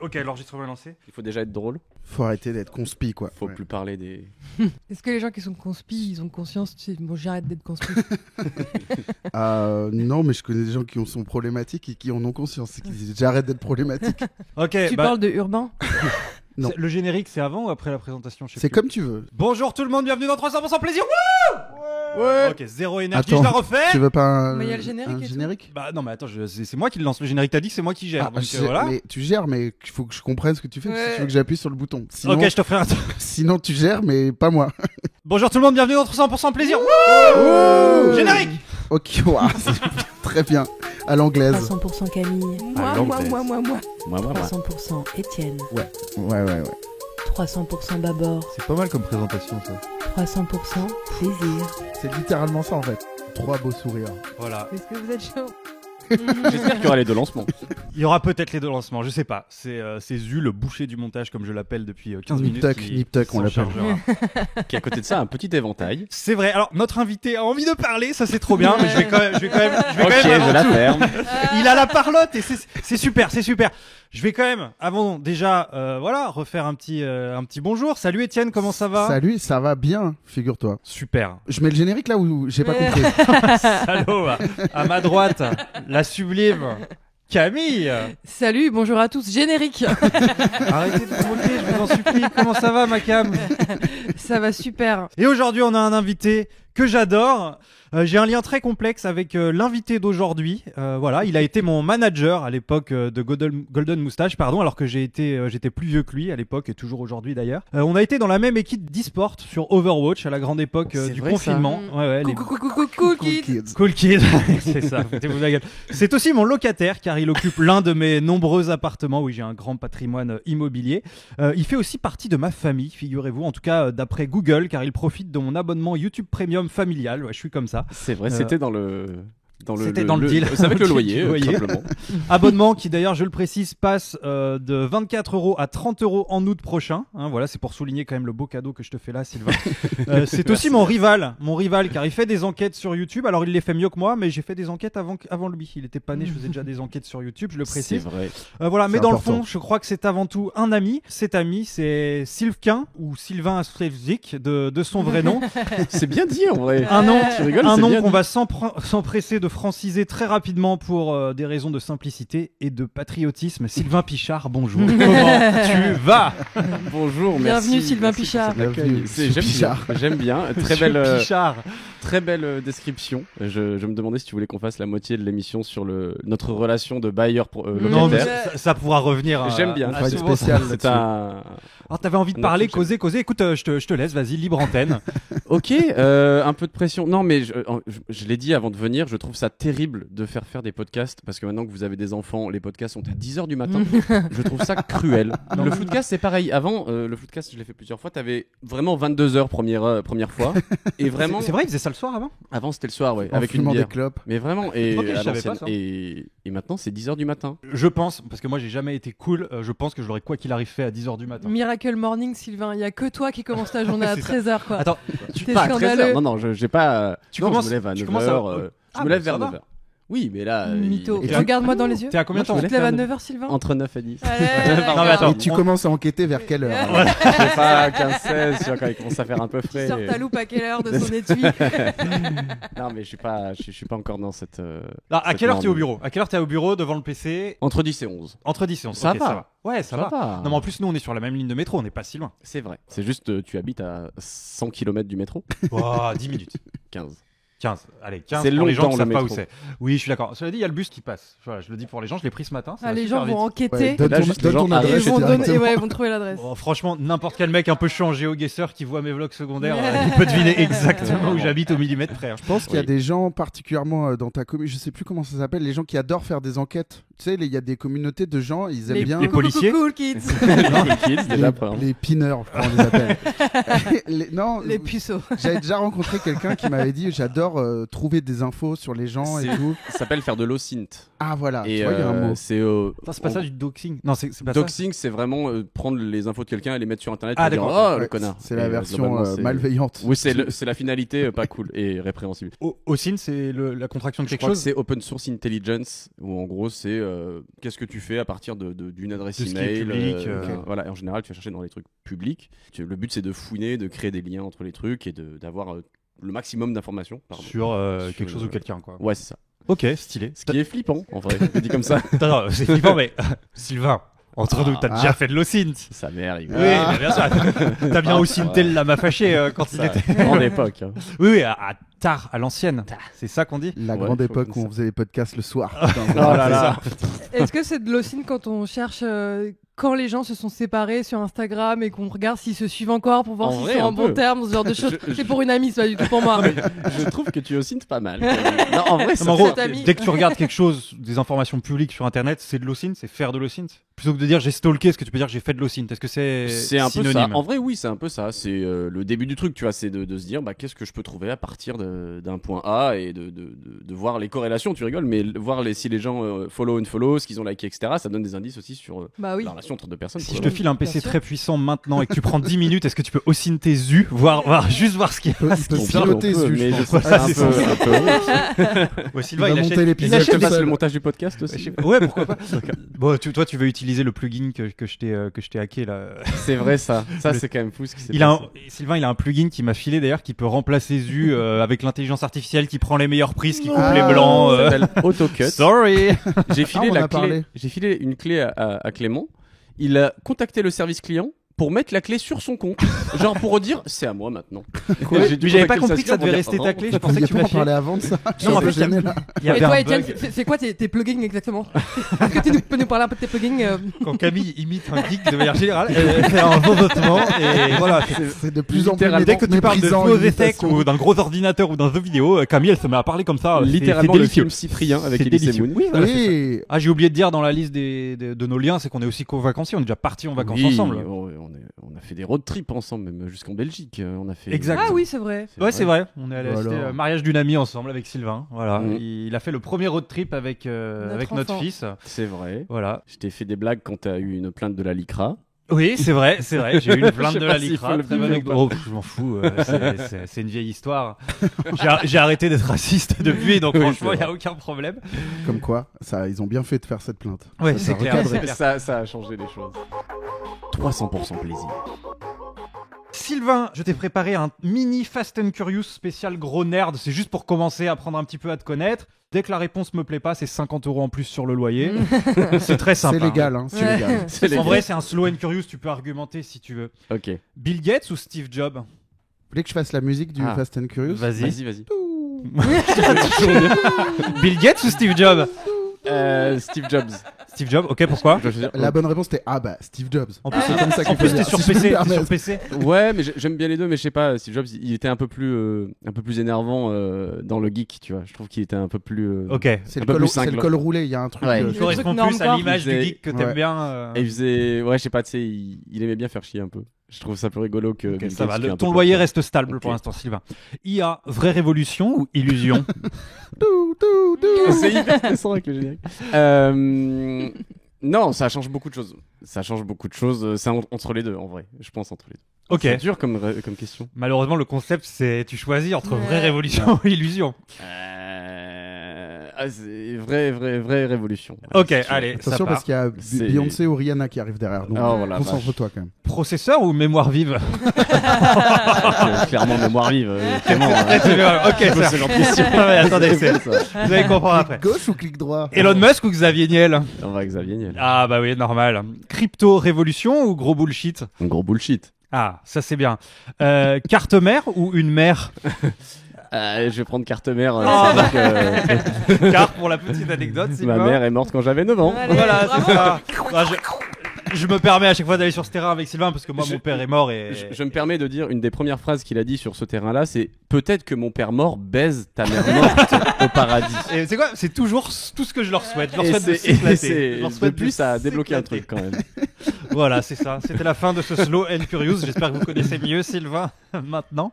Ok, l'enregistrement est lancé. Il faut déjà être drôle. Faut arrêter d'être conspi, quoi. Faut plus parler des... Est-ce que les gens qui sont conspi, ils ont conscience, tu sais, bon, j'arrête d'être conspi. Non, mais je connais des gens qui sont problématiques et qui en ont conscience. J'arrête d'être problématique. Ok, Tu parles de Urbain? Non. Le générique, c'est avant ou après la présentation? Je sais C'est plus. comme tu veux. Bonjour tout le monde, bienvenue dans 300% plaisir. Ouais. Ok, zéro énergie, Attends, je la refais. Tu veux pas un, Mais il y a le générique un et tout. générique Bah non, mais attends, c'est moi qui le lance. Le générique, t'as dit que c'est moi qui gère. Donc voilà. Mais tu gères, mais il faut que je comprenne ce que tu fais. Ouais. Si tu veux que j'appuie sur le bouton. Sinon, Ok, je te ferai un. sinon tu gères, mais pas moi. Bonjour tout le monde, bienvenue dans 300% plaisir. Wouh. Générique. Ok, wow, c'est très bien. À l'anglaise. 300% Camille. Ah, Moi. Moi. 300% Étienne. Ouais. 300% Babord. C'est pas mal comme présentation ça. 300% Plaisir. C'est littéralement ça en fait. 3 beaux sourires. Voilà. Est-ce que vous êtes chaud? J'espère qu'il y aura les 2 lancements. Il y aura peut-être les 2 lancements, je sais pas. C'est Zu, le boucher du montage, comme je l'appelle depuis 15 minutes. Nip Tuck, on s'en l'appelle. chargera. Qui à côté de ça a un petit éventail. C'est vrai. Alors notre invité a envie de parler, ça c'est trop bien. Mais je vais quand même Ok, avant je la tout- ferme. Il a la parlotte et c'est super, c'est super. Je vais quand même, avant déjà, refaire un petit bonjour. Salut Étienne, comment ça va? Salut, ça va bien, figure-toi. Super. Je mets le générique là où j'ai pas Ouais. compris. Salaud. À ma droite, la sublime Camille. Salut, bonjour à tous. Générique. Arrêtez de vous moquer, je vous en supplie. Comment ça va, ma Cam? Ça va super. Et aujourd'hui, on a un invité que j'adore. J'ai un lien très complexe avec l'invité d'aujourd'hui. Voilà, il a été mon manager à l'époque de Golden Moustache, alors que j'étais plus vieux que lui à l'époque et toujours aujourd'hui d'ailleurs. On a été dans la même équipe d'e-sport sur Overwatch à la grande époque C'est du vrai, confinement. ça. Ouais, les Cool kids. cool kids. C'est ça. Foutez-vous de la gueule. C'est aussi mon locataire car il occupe l'un de mes nombreux appartements où j'ai un grand patrimoine immobilier. Il fait aussi partie de ma famille, figurez-vous, en tout cas d'après Google, car il profite de mon abonnement YouTube Premium familial. Ouais, je suis comme ça. C'est vrai, c'était dans le deal. C'est avec le Du loyer, loyer. tout simplement. Abonnement qui d'ailleurs, je le précise, passe de 24 € à 30 € en août prochain. Hein, voilà, c'est pour souligner quand même le beau cadeau que je te fais là, Sylvain. C'est aussi mon rival, car il fait des enquêtes sur YouTube. Alors il les fait mieux que moi, mais j'ai fait des enquêtes avant lui. Il était pas né, je faisais déjà des enquêtes sur YouTube, je le C'est précise. vrai. Voilà, mais C'est dans important. le fond, je crois que c'est avant tout un ami. Cet ami, c'est Sylvain ou Sylvain Astrevzik de son vrai nom. C'est bien dit en vrai. Un nom, Tu rigoles, un c'est nom bien qu'on dit. va s'empresser de franciser très rapidement pour des raisons de simplicité et de patriotisme. Sylvain Pichard, bonjour. Comment tu vas? Bonjour, merci. Bienvenue, Sylvain Merci pour Pichard. cet accueil. Bienvenue, J'aime bien. Pichard. J'aime bien. Monsieur Pichard. Très belle description. Je me demandais si tu voulais qu'on fasse la moitié de l'émission sur notre relation de bailleur Non, mais locataire. ça pourra revenir. J'aime bien. on fera une souvent. spéciale C'est là-dessus. un. Alors, t'avais envie de On a parler, tout fait. causer. Écoute, je te laisse, vas-y, libre antenne. Ok, un peu de pression. Non, mais je l'ai dit avant de venir, je trouve ça terrible de faire des podcasts parce que maintenant que vous avez des enfants, les podcasts sont à 10h du matin. Je trouve ça cruel. Le Floodcast, c'est pareil. Avant, le Floodcast, je l'ai fait plusieurs fois. T'avais vraiment 22h première fois. Et vraiment, C'est vrai, il faisait ça le soir avant? avant c'était le soir, ouais, En avec une fumant bière. des clopes. Mais vraiment, et Ok, je à savais l'ancienne. pas ça. Et maintenant, c'est 10h du matin. Je pense, parce que moi j'ai jamais été cool, je pense que je l'aurais quoi qu'il arrive fait à 10h du matin. Miracle Morning, Sylvain. Il y a que toi qui commence ta journée à C'est ça. 13h, quoi. Attends, T'es Pas à 13h. scandaleux. Non, j'ai pas. Tu non, commences- je me lève à tu 9h. commences à- Je Ah, me lève bah, vers ça va. 9h. Oui, mais là. Mytho. Et Regarde-moi dans les yeux. t'es à combien de temps? Moi, Tu te lèves à 9h, Sylvain? Entre 9 et 10. Allez, Non, mais attends. Et tu commences à enquêter vers quelle heure alors Je sais pas, 15-16, tu vois, quand il commence à faire un peu Tu frais. sors ta loupe à quelle heure de son étui? Non, mais je suis pas encore dans cette. Ah, à cette quelle heure t'es au norme. bureau? À quelle heure t'es au bureau devant le PC? Entre 10 et 11. Entre 10 et 11. Ça Ok, va. Ouais, ça va. Non, mais en plus, nous, on est sur la même ligne de métro, on n'est pas si loin. C'est vrai. C'est juste, tu habites à 100 km du métro. Oh, 10 minutes. 15. 15. Allez, 15 C'est pour les gens longtemps, qui savent le pas où métro. c'est. Oui, je suis d'accord. Cela dit, il y a le bus qui passe. Voilà, je le dis pour les gens, je l'ai pris ce matin. ça Ah, va les super gens vite. vont enquêter. Ouais, donne Là, ton, juste donne les ton gens Et adresse ils vont, directement. ouais, ils vont trouver l'adresse. Oh, franchement, n'importe quel mec un peu changé au guesseur qui voit mes vlogs secondaires, il peut deviner exactement où j'habite au millimètre près. hein. Je pense qu'il y a Oui. des gens particulièrement dans ta commune, je sais plus comment ça s'appelle, les gens qui adorent faire des enquêtes. Tu sais, il y a des communautés de gens, ils aiment bien les policiers. Cool kids. Les kids, déjà, premièrement. les pineurs, je crois on les appelle. Non, Les puceaux. j'avais déjà rencontré quelqu'un qui m'avait dit j'adore trouver des infos sur les gens et C'est- tout. Ça s'appelle faire de l'OSINT. Ah voilà, Et tu vois, il y a un mot. c'est. Attends, c'est pas on- ça du doxing. Non, c'est pas Doxing, c'est vraiment prendre les infos de quelqu'un et les mettre sur internet Ah, et dire d'accord. oh Ouais, le connard. C'est la Et, version globalement, c'est- malveillante. Oui, c'est la finalité pas cool et répréhensible. ça. OSINT, c'est la contraction de Je quelque crois que chose. c'est Open Source Intelligence où en gros c'est qu'est-ce que tu fais à partir d'une adresse De ce qui est email. public, Voilà, et en général, tu vas chercher dans les trucs publics. Le but, c'est de fouiner, de créer des liens entre les trucs et d'avoir le maximum d'informations. Pardon. Sur Sur, quelque chose ou quelqu'un, quoi. Ouais, c'est ça. Ok, stylé. Ce qui est flippant, en vrai, dit comme ça. Attends, c'est flippant, mais Sylvain, entre nous, t'as déjà fait de l'OSINT. Sa mère, il Oui, mais bien sûr. T'as bien OSINTé le lama fâché quand il Ça, était. grande époque. Hein. Oui, à tard, à l'ancienne. C'est ça qu'on dit. La Ouais, grande faut époque dire où ça. on faisait les podcasts le soir. Oh là là. Est-ce que c'est de l'OSINT quand on cherche quand les gens se sont séparés sur Instagram et qu'on regarde s'ils se suivent encore pour voir En s'ils vrai, sont un en bon peu. terme, ce genre de choses? Je- C'est pour une amie, c'est pas du tout pour moi. Je trouve que tu oscines pas mal. Non, en vrai, Non, ça mais en gros, Cet ami. dès que tu regardes quelque chose, des informations publiques sur Internet, c'est de l'OSINT, c'est faire de l'OSINT. Plutôt que de dire j'ai stalké, est-ce que tu peux dire j'ai fait de l'OSINT? Est-ce que c'est un peu synonyme? ça. En vrai, oui, c'est un peu ça. C'est le début du truc, tu vois. C'est de se dire, qu'est-ce que je peux trouver à partir d'un point A et de voir les corrélations. Tu rigoles, mais voir si les gens follow, unfollow, ce qu'ils ont liké, etc. Ça donne des indices aussi sur Bah oui. la relation entre deux personnes. Si pour je le te file un PC Bien sûr. très puissant maintenant et que tu prends 10 minutes, est-ce que tu peux OSINT tes US, juste voir ce qu'il y a? Il peut moment. piloter On peut, Zu, mais je je pense. trouve Ah, ça un c'est peu. ça. un peu- Ouais, Il Sylvain, va il monter achète. l'épisode Je te tout passe seul. le montage du podcast aussi. Ouais, pourquoi pas. Bon, toi, tu veux utiliser le plugin que je t'ai hacké là. C'est vrai, ça. Ça, Le- c'est quand même fou ce qui s'est Il a passé. Sylvain, il a un plugin qui m'a filé d'ailleurs qui peut remplacer Zu avec l'intelligence artificielle qui prend les meilleures prises, qui coupe Ah, les blancs. Ça s'appelle AutoCut. Sorry. J'ai filé on la a clé. parlé. J'ai filé une clé à Clément. Il a contacté le service client pour mettre la clé sur son compte, genre pour dire c'est à moi maintenant. J'ai dû Mais j'avais pas contacter le compris service que ça client devait pour rester dire, ta clé. Je On pensais y que a tu pas en lâchais. parlé avant de ça. Non, en fait, gêné, là. Il y Et avait toi, un Étienne, bug. c'est quoi tes plugins exactement? Est-ce que tu peux nous parler un peu de tes plugins Quand Camille imite un geek de manière générale, elle fait un votement et voilà. C'est de plus en plus Dès que tu parles de méprisant, faux l'imitation. effets ou d'un gros ordinateur ou d'un jeu vidéo, Camille elle se met à parler comme ça. littéralement c'est le délicieux. film Cyprien avec C'est Elise délicieux. Moon. Oui, voilà, c'est ça. Oui, Ah, j'ai oublié de dire dans la liste de nos liens, c'est qu'on est aussi co-vacanciers, on est déjà partis en vacances Oui, ensemble. on a fait des road trips ensemble, même jusqu'en Belgique. On a fait. Exact. Ah oui, c'est vrai. Ouais, c'est vrai. On est allé Voilà. assister au mariage d'une amie ensemble avec Sylvain. Voilà. Mm. Il a fait le premier road trip avec notre enfant. fils. C'est vrai. Voilà. Je t'ai fait des blagues quand t'as eu une plainte de la LICRA. Oui, c'est vrai. J'ai eu une plainte Je sais de pas la s'il LICRA. faut le Très bonne dire ou anecdote. pas. Oh, je m'en fous. C'est une vieille histoire. J'ai arrêté d'être raciste depuis, donc Oui, franchement, c'est il n'y a vrai. aucun problème. comme quoi, ça, ils ont bien fait de faire cette plainte. Ouais, Ça c'est clair. recadre. c'est clair. Ça a changé les choses. 300% plaisir. Sylvain, je t'ai préparé un mini Fast and Curious spécial gros nerd. C'est juste pour commencer à apprendre un petit peu à te connaître. Dès que la réponse me plaît pas, c'est 50 € en plus sur le loyer. C'est très sympa. C'est légal, hein, c'est Ouais. légal. C'est les En gars. vrai, c'est un slow and curious. Tu peux argumenter si tu veux. Ok. Bill Gates ou Steve Jobs? Vous voulez que je fasse la musique du Ah. Fast and Curious Vas-y. Vas-y. Bill Gates ou Steve Jobs? Steve Jobs. Steve Jobs, ok, pourquoi? Je dois choisir. La bonne réponse c'était Steve Jobs. En plus, C'est comme ça en qu'il plus faut t'es dire. sur Si je peux PC, me t'es sur permettre. PC. Ouais, mais j'aime bien les deux, mais je sais pas, Steve Jobs, il était un peu plus énervant dans le geek, tu vois. Je trouve qu'il était un peu plus. Ok. C'est Un le peu col, plus c'est le cingle. col roulé, il y a un truc. Ouais. Il Le correspond truc plus à normcore. l'image du Il geek que t'aimes Ouais. bien. Et il faisait, ouais, je sais pas, tu sais, il aimait bien faire chier un peu. Je trouve ça plus rigolo que. Ok, Bill ça Gates, va. qui est un peu Ton plus loyer fort. reste stable Ok. pour l'instant, Sylvain. IA, vraie révolution ou illusion? Tout, tout, tout. C'est hyper stressant avec le générique. Non, ça change beaucoup de choses. Ça change beaucoup de choses. C'est entre les deux, en vrai. Je pense entre les deux. Ok. C'est dur comme question. Malheureusement, le concept, c'est tu choisis entre vraie Ouais. révolution ou illusion. C'est vraie révolution. Ok, Si tu veux. allez, ça Attention part. parce qu'il y a C'est- Beyoncé ou Rihanna qui arrivent derrière. Donc Oh, voilà, concentre-toi quand même. Processeur ou mémoire vive? Clairement, mémoire vive. Clément. Ok, ça. ce genre de question. Ouais, attendez, C'est c'est- ça. vous allez comprendre après. Gauche ou clic droit Elon Musk ou Xavier Niel? On va Xavier Niel. Ah bah oui, normal. Crypto révolution ou gros bullshit? Un gros bullshit. Ah, ça c'est bien. Carte mère ou une mère? Je vais prendre carte mère. Ah, c'est-à-dire que Car pour la petite anecdote, ma Sylvain. mère est morte quand j'avais 9 ans. Allez, Voilà, bravo. c'est ça. Ah, je me permets à chaque fois d'aller sur ce terrain avec Sylvain parce que moi Je- mon père est mort et Je me permets de dire une des premières phrases qu'il a dit sur ce terrain-là, c'est peut-être que mon père mort baise ta mère morte au paradis. et c'est quoi? C'est toujours tout ce que je leur souhaite. Je leur Et souhaite de c'est- et s'éclater. c'est- Je leur souhaite depuis de ça a débloqué un s'éclater. truc quand même. Voilà, c'est ça. C'était la fin de ce Slow and Curious. J'espère que vous connaissez mieux Sylvain maintenant.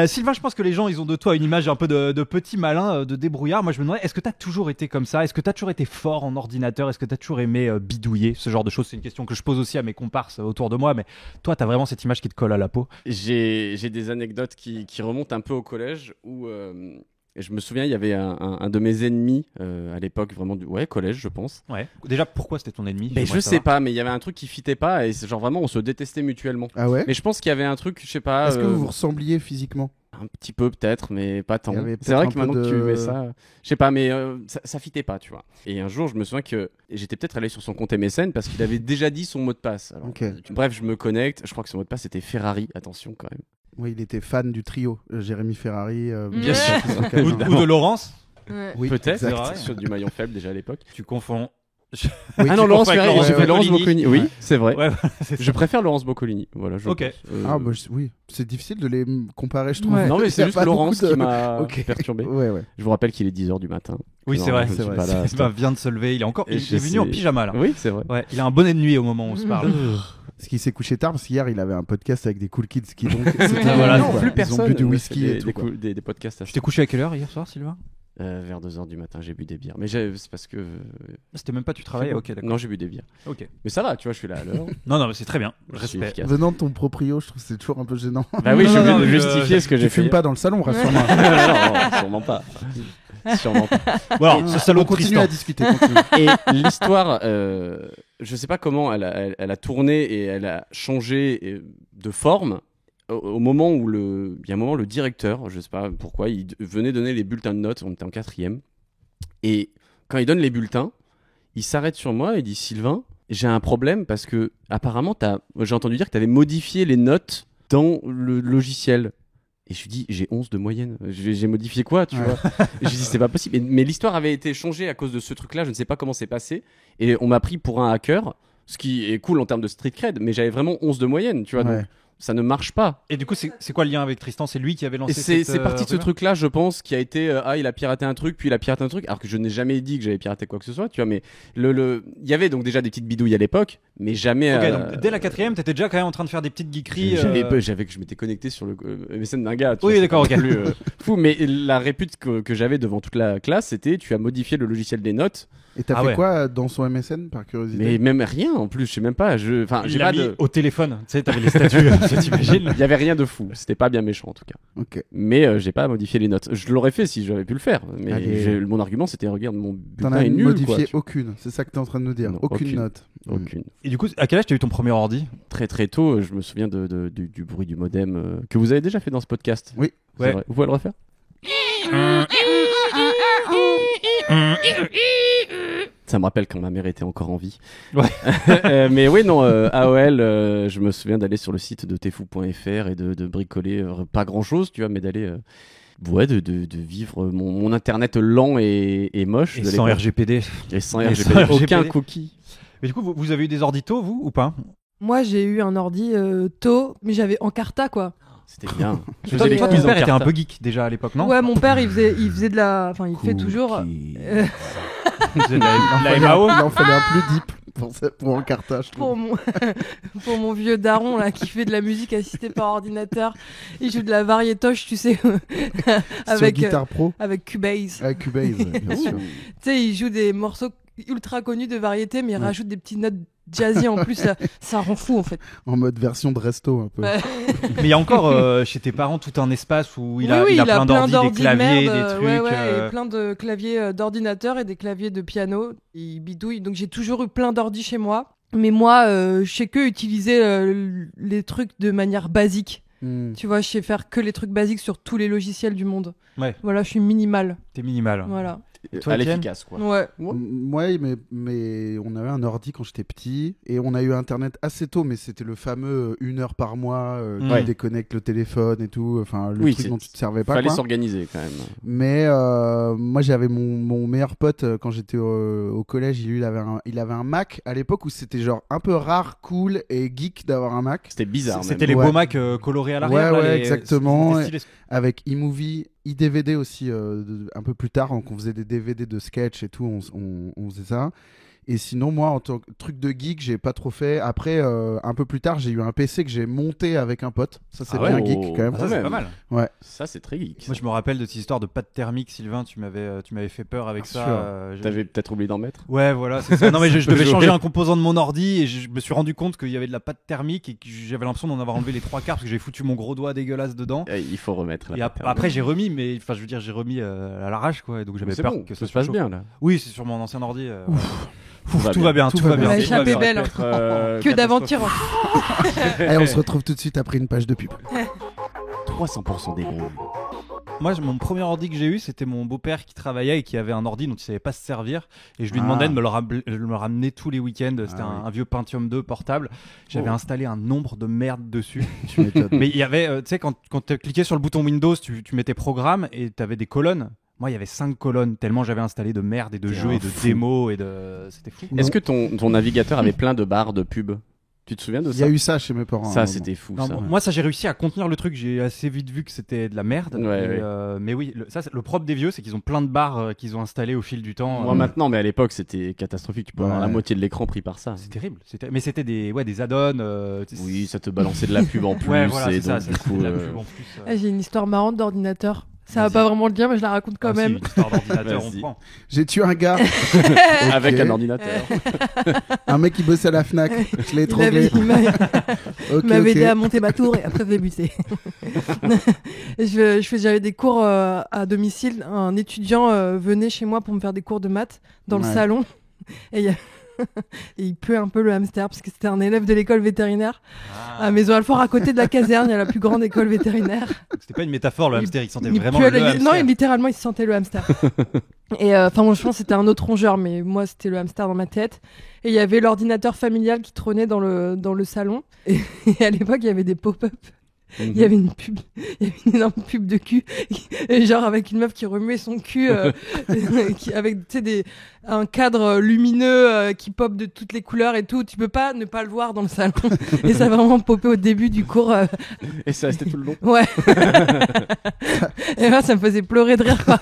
Sylvain, je pense que les gens, ils ont de toi une image un peu de petit malin, de débrouillard. Moi, je me demandais, est-ce que tu as toujours été comme ça? Est-ce que tu as toujours été fort en ordinateur? Est-ce que tu as toujours aimé bidouiller? Ce genre de choses, c'est une question que je pose aussi à mes comparses autour de moi. Mais toi, tu as vraiment cette image qui te colle à la peau. J'ai des anecdotes qui remontent un peu au collège où Et je me souviens, il y avait un de mes ennemis à l'époque, vraiment collège, je pense. Ouais. Déjà, pourquoi c'était ton ennemi? Mais je sais pas, mais il y avait un truc qui fitait pas et c'est genre vraiment on se détestait mutuellement. Ah ouais. Mais je pense qu'il y avait un truc, je sais pas. Est-ce que vous vous ressembliez physiquement? Un petit peu peut-être, mais pas tant. Il y avait C'est vrai peut-être que un peu maintenant que tu de- mets ça, je sais pas, mais ça fitait pas, tu vois. Et un jour, je me souviens que j'étais peut-être allé sur son compte MSN parce qu'il avait déjà dit son mot de passe. Alors, Ok. bref, je me connecte, je crois que son mot de passe était Ferrari, attention quand même. Oui, il était fan du trio. Jérémy Ferrari. Bien sûr. Ou de Laurence? Ouais. Oui, Peut-être, exact. vrai. sur du maillon faible déjà à l'époque. Tu confonds. Oui, Ah non, tu Laurence confonds avec Ferrari, Laurence j'ai fait Laurence Boccolini. Boccolini. Oui, Ouais. c'est vrai. Ouais, voilà, c'est Je ça. préfère Laurence Boccolini. Voilà, je Ok. pense. Ah bah oui, c'est difficile de les comparer, je trouve. Ouais. Non, mais Il y c'est a juste pas Laurence beaucoup de- qui m'a Ok. perturbé. Ouais. Je vous rappelle qu'il est 10h du matin. Oui, Non, c'est vrai. je ne c'est suis vrai. pas là, Il vient de se lever. Il est encore. Et Il je est venu sais. en pyjama là. Oui, c'est vrai. Ouais. Il a un bonnet de nuit au moment où on se parle. Parce qu'il s'est couché tard, parce qu'hier il avait un podcast avec des cool kids qui donc Ah, voilà, non, c'est plus ça. personne. Ils ont bu du Ouais, whisky c'est et tout. quoi. des podcasts à Tu t'es couché à quelle heure hier soir, Sylvain? vers 2h du matin, j'ai bu des bières. Mais c'est parce que. C'était même pas tu travaillais. Ok, d'accord. Non, j'ai bu des bières. Ok. Mais ça va, tu vois, je suis là à l'heure. Non, mais c'est très bien. Je suis Respect. efficace. Venant de ton proprio, je trouve que c'est toujours un peu gênant. Bah oui, Non, je suis non, obligé non, de mais justifier ce que j'ai Tu fait. fumes pas dans le salon, rassure-moi. Non, sûrement pas. Sûrement pas. Bon, alors, ce salaud On de continue Tristan. à discuter. Continue. Et l'histoire, je sais pas comment elle a tourné et elle a changé de forme au moment où il y a un moment le directeur, je sais pas pourquoi, il venait donner les bulletins de notes, on était en 4e, et quand il donne les bulletins, il s'arrête sur moi et dit Sylvain, j'ai un problème parce que apparemment j'ai entendu dire que tu avais modifié les notes dans le logiciel. Et je lui dis, j'ai 11 de moyenne. J'ai modifié quoi, tu Ouais. vois? Et je lui dis, c'est pas possible. Mais l'histoire avait été changée à cause de ce truc-là. Je ne sais pas comment c'est passé. Et on m'a pris pour un hacker, ce qui est cool en termes de street cred. Mais j'avais vraiment 11 de moyenne, tu vois. Ouais. Donc ça ne marche pas. Et du coup, c'est quoi le lien avec Tristan? C'est lui qui avait Et lancé c'est parti de ce rumeur truc-là, je pense, qui a été il a piraté un truc, puis il a piraté un truc, alors que je n'ai jamais dit que j'avais piraté quoi que ce soit, tu vois. Mais il y avait donc déjà des petites bidouilles à l'époque, mais jamais. Ok, donc dès la 4e, t'étais déjà quand même en train de faire des petites geekeries. Je m'étais connecté sur le MSN d'un gars. tu Oui, vois, d'accord, c'était ok. plus, fou, mais la répute que j'avais devant toute la classe, c'était tu as modifié le logiciel des notes, Et t'as Ah fait ouais. quoi dans son MSN par curiosité? mais même rien en plus, je sais même pas. Enfin, Il j'ai l'a pas mis de. au téléphone. Tu sais, t'avais les statuts. T'imagines? Il y avait rien de fou. C'était pas bien méchant en tout cas. Ok. Mais j'ai pas modifié les notes. Je l'aurais fait si j'avais pu le faire. Mais Allez. mon argument c'était regarde mon T'en bulletin as est nul modifié quoi. tu vois. aucune. C'est ça que t'es en train de nous dire. Non, aucune aucune. note. Aucune. Et du coup, à quel âge t'as eu ton premier ordi? Très très tôt, je me souviens du bruit du modem que vous avez déjà fait dans ce podcast. Oui. C'est Ouais. vrai. Vous pouvez le refaire? Ça me rappelle quand ma mère était encore en vie. Ouais. Mais oui, non, AOL, je me souviens d'aller sur le site de tfou.fr et de bricoler pas grand chose, tu vois, mais d'aller. De vivre mon internet lent et moche. Et de sans l'époque. RGPD. Et sans Et RGPD. sans Aucun RGPD. cookie. Mais du coup, vous avez eu des orditos, vous, ou pas? Moi, j'ai eu un ordi tôt, mais j'avais Encarta, quoi. C'était bien. Je Toi, faisais les ton quiz en père était un carta. peu geek déjà à l'époque, non? Ouais, mon père, il faisait de la. Enfin, il fait toujours. Il faisait de la Il MAO. en fallait un plus deep pour Encarta, je Pour trouve. mon... pour mon vieux daron là qui fait de la musique assistée par ordinateur, il joue de la variétoche, tu sais, avec Sur Guitar Pro. avec Cubase. Avec Cubase, bien sûr. Tu sais, il joue des morceaux ultra connus de variété, mais il Ouais. rajoute des petites notes jazzy en plus. Ça rend fou en fait. En mode version de resto, un peu. Ouais. Mais il y a encore chez tes parents tout un espace où il a Oui, plein d'ordi, des de claviers, merde, des trucs. ouais, et plein de claviers d'ordinateur et des claviers de piano. Il bidouille. Donc j'ai toujours eu plein d'ordi chez moi. Mais moi, je sais que utiliser les trucs de manière basique. Hmm. Tu vois, je sais faire que les trucs basiques sur tous les logiciels du monde. Ouais. Voilà, je suis minimal. T'es minimal. Voilà. Toi, À Étienne l'efficace, quoi. Ouais. Ouais, mais on avait un ordi quand j'étais petit et on a eu internet assez tôt, mais c'était le fameux 1 heure par mois qui Ouais. déconnecte le téléphone et tout, enfin le Oui, truc c'est- dont tu te servais pas. Fallait Quoi. s'organiser quand même. Mais moi j'avais mon meilleur pote quand j'étais au collège, lui il avait un Mac à l'époque où c'était genre un peu rare, cool et geek d'avoir un Mac C'était bizarre. C'était même. les Ouais. beaux Macs colorés à l'arrière. Ouais, là, ouais, les- exactement. c'était stylé. avec iMovie, iDVD aussi un peu plus tard, donc on faisait des DVD de sketch et tout, on faisait ça. Et sinon, moi, en tant que truc de geek, j'ai pas trop fait. Après, un peu plus tard, j'ai eu un PC que j'ai monté avec un pote. Ça, c'est bien geek quand même. Ah, ça, c'est pas mal. Ouais. Ça, c'est très geek. Moi, je me rappelle de cette histoire de pâte thermique, Sylvain. Tu m'avais fait peur avec Bien ça. sûr. T'avais peut-être oublié d'en mettre. Ouais, voilà, c'est ça. Non, mais je devais Jouer. changer un composant de mon ordi et je me suis rendu compte qu'il y avait de la pâte thermique et que j'avais l'impression d'en avoir enlevé les 3 quarts parce que j'ai foutu mon gros doigt dégueulasse dedans. Il faut remettre. Et après, j'ai remis, mais enfin, je veux dire, j'ai remis à l'arrache, quoi. Et donc, j'avais c'est peur bon, que ça ça se passe chaud. bien là. Oui, c'est sur mon ancien ordi. va Tout va bien, tout va bien. Ouais, tout va échappé bien. belle. hein. Que d'aventure. Allez, on se retrouve tout de suite après une page de pub. 300% des gros. Moi, mon premier ordi que j'ai eu, c'était mon beau-père qui travaillait et qui avait un ordi dont il savait pas se servir. Et je lui demandais de me le ramener tous les week-ends. C'était un vieux Pentium 2 portable. J'avais installé un nombre de merde dessus. Tu m'étonnes. Mais il y avait, tu sais, quand tu cliquais sur le bouton Windows, tu mettais programme et tu avais des colonnes. Moi, il y avait 5 colonnes, tellement j'avais installé de merde et de jeux et de démos. C'était fou. Est-ce que ton navigateur avait plein de barres de pub? Tu te souviens de Il y ça? a eu ça chez mes parents. à un Ça, moment. c'était fou. Non, Ça. moi, ça, j'ai réussi à contenir le truc. J'ai assez vite vu que c'était de la merde. Ouais, Mais oui, le propre des vieux, c'est qu'ils ont plein de barres qu'ils ont installées au fil du temps. Moi maintenant, mais à l'époque, c'était catastrophique. Tu peux avoir Ouais. la moitié de l'écran pris par ça. C'est terrible. Mais c'était des add-ons. Oui, ça te balançait de la pub en plus. Ouais, voilà, et c'est ça. donc, du coup, de la pub en plus. Ah, j'ai une histoire marrante d'ordinateur. Ça va Vas-y. pas vraiment le dire, mais je la raconte quand Ah, si, même. une histoire d'ordinateur, on Vas-y. prend. J'ai tué un gars. avec Ok. un ordinateur. Un mec qui bossait à la Fnac. Je l'ai étranglé. Ok, m'avait ok. aidé à monter ma tour et après j'ai buté. J'avais des cours à domicile. Un étudiant venait chez moi pour me faire des cours de maths dans le Ouais. salon. Et, et il pue un peu le hamster parce que c'était un élève de l'école vétérinaire à Maison Alfort, à côté de la caserne. Il y a la plus grande école vétérinaire. C'était pas une métaphore, le Il- hamster, il sentait Il vraiment puait le la- hamster. Non, littéralement, il se sentait le hamster. Et enfin, moi, je pense que c'était un autre rongeur, mais moi, c'était le hamster dans ma tête. Et il y avait l'ordinateur familial qui trônait dans le salon. Et à l'époque, il y avait des pop-up. Il y avait une pub, il y avait une énorme pub de cul, et genre avec une meuf qui remuait son cul, avec tu sais un cadre lumineux qui pop de toutes les couleurs et tout. Tu peux pas ne pas le voir dans le salon. Et ça a vraiment popé au début du cours. Et ça restait tout le long. Ouais. Et là, ça me faisait pleurer de rire, quoi.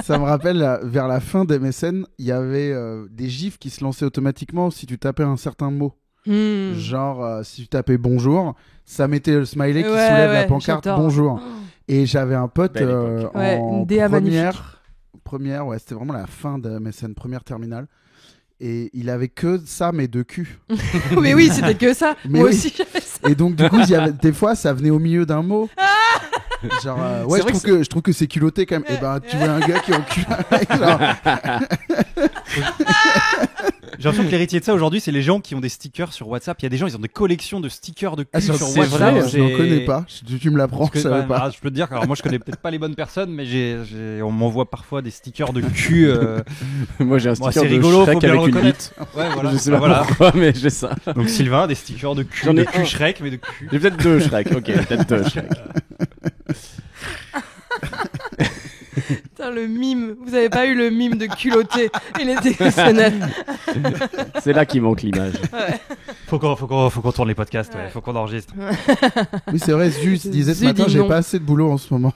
Ça me rappelle, vers la fin d'MSN, il y avait des gifs qui se lançaient automatiquement si tu tapais un certain mot. Genre, si tu tapais bonjour, ça mettait le smiley qui Ouais, soulève la ouais, pancarte j'adore. bonjour. Et j'avais un pote Belle époque. Ouais, en une DA première, ouais, c'était vraiment la fin de MSN, première terminale. Et il avait que ça, mais de cul. Mais oui, c'était que ça. Mais Moi oui. aussi, j'avais ça. Et donc, du coup, des fois, ça venait au milieu d'un mot. Genre, ouais, C'est je trouve que c'est culotté quand même. Et ben, tu vois un gars qui encule un mec, genre, J'ai l'impression que l'héritier de ça aujourd'hui, c'est les gens qui ont des stickers sur WhatsApp. Il y a des gens, ils ont des collections de stickers de cul ah, sur c'est WhatsApp. vrai, je n'en connais pas. Tu me l'apprends, je savais pas. Je peux te dire que alors moi je connais peut-être pas les bonnes personnes, mais on m'envoie parfois des stickers de cul. Moi, j'ai un Bon, sticker c'est de rigolo, faut Shrek bien le avec une reconnaître. bite. Ouais, voilà. Je sais pas Voilà. pourquoi, mais j'ai ça. Donc Sylvain, des stickers de cul, J'en ai de cul un. Shrek, mais de cul. J'ai peut-être 2 Shrek. Ok, peut-être 2 Shrek. Putain, le mime. Vous avez pas eu le mime de culotté. Il était exceptionnel. C'est là qu'il manque l'image. Faut qu'on tourne les podcasts, ouais. Faut qu'on enregistre. Oui, c'est vrai, Zuz disait ce Zuz matin, dit j'ai non. pas assez de boulot en ce moment.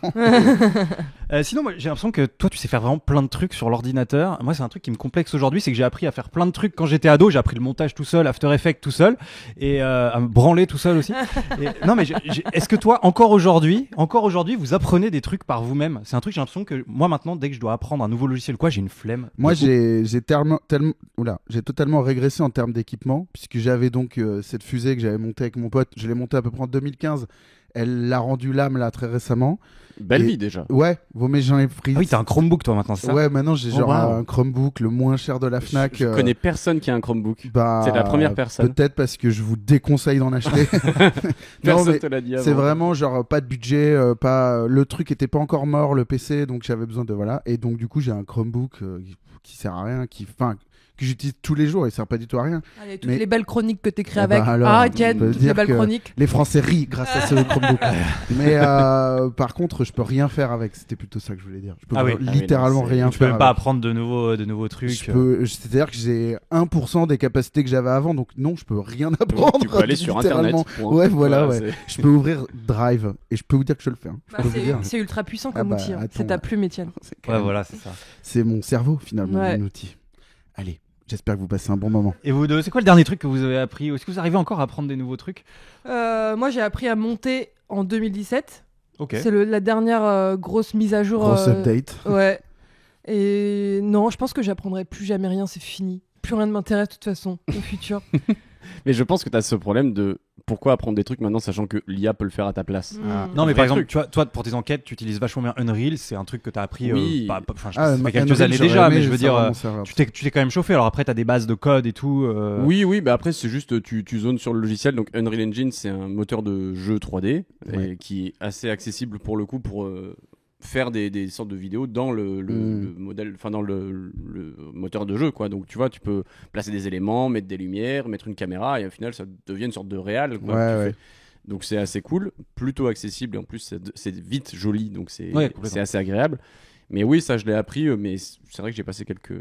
Sinon, moi, j'ai l'impression que toi, tu sais faire vraiment plein de trucs sur l'ordinateur. Moi, c'est un truc qui me complexe aujourd'hui, c'est que j'ai appris à faire plein de trucs quand j'étais ado. J'ai appris le montage tout seul, After Effects tout seul, et à me branler tout seul aussi. Non, mais est-ce que toi, encore aujourd'hui, vous apprenez des trucs par vous-même? C'est un truc, j'ai l'impression que moi, maintenant, dès que je dois apprendre un nouveau logiciel, quoi, j'ai une flemme. Moi, j'ai totalement régressé en termes d'équipement, puisque j'avais donc cette fusée que j'avais montée avec mon pote. Je l'ai montée à peu près en 2015. Elle l'a rendue l'âme là très récemment. Belle Et- vie déjà. Ouais, mais j'en ai pris. Ah oui, t'as un Chromebook, toi, maintenant, c'est ça? Ouais, maintenant j'ai Oh, genre wow. un Chromebook le moins cher de la Fnac. Je connais personne qui a un Chromebook. Bah, C'est la première personne. Peut-être parce que je vous déconseille d'en acheter. Non, Personne mais te l'a dit avant. c'est vraiment genre pas de budget, pas le truc était pas encore mort, le PC, donc j'avais besoin de voilà. Et donc du coup j'ai un Chromebook qui sert à rien, que j'utilise tous les jours, il sert pas du tout à rien. Allez, toutes Mais- les belles chroniques que t'écris Eh avec. ben alors, Ah, on Ken, peut toutes les dire belles que- chroniques. Les Français rient grâce à ce Chromebook. Mais par contre, je peux rien faire avec. C'était plutôt ça que je voulais dire. Je peux Ah oui. littéralement Ah oui, non, rien Tu peux faire. même pas avec. apprendre de nouveaux trucs. C'est-à-dire que j'ai 1% des capacités que j'avais avant, donc non, je peux rien apprendre. Tu peux aller sur internet. littéralement. point. Ouais, voilà, ouais. c'est- Je peux ouvrir Drive et je peux vous dire que je le fais. Hein. Je Bah, peux vous dire. c'est ultra puissant Ah comme bah, outil. hein. attends. C'est ta plume, Étienne. C'est quand Ouais, même- voilà, c'est ça. C'est mon cerveau finalement, Ouais. mon outil. Allez, J'espère que vous passez un bon moment. Et vous deux, c'est quoi le dernier truc que vous avez appris? Est-ce que vous arrivez encore à apprendre des nouveaux trucs? Moi, j'ai appris à monter en 2017. Ok. C'est la dernière grosse mise à jour. Grosse update. Ouais. Et non, je pense que j'apprendrai plus jamais rien, c'est fini. Plus rien ne m'intéresse de toute façon au futur. Mais je pense que tu as ce problème de pourquoi apprendre des trucs maintenant sachant que l'IA peut le faire à ta place. Non, mais Vrai par exemple, truc. tu vois, toi, pour tes enquêtes, tu utilises vachement bien Unreal. C'est un truc que tu as appris. Oui. Enfin, ça fait quelques années Unreal, déjà, j'aurais mais aimé je veux dire, savoir mon serveur. tu t'es quand même chauffé. Alors après, tu as des bases de code et tout. Oui, bah après c'est juste tu zones sur le logiciel. Donc Unreal Engine c'est un moteur de jeu 3D et qui est assez accessible pour le coup pour faire des sortes de vidéos dans le modèle, enfin dans le moteur de jeu quoi. Donc tu vois, tu peux placer des éléments, mettre des lumières, mettre une caméra et au final ça devient une sorte de réal quoi, que tu fais. Donc c'est assez cool, plutôt accessible et en plus c'est vite joli donc c'est assez agréable. Mais oui, ça je l'ai appris, mais c'est vrai que j'ai passé quelques.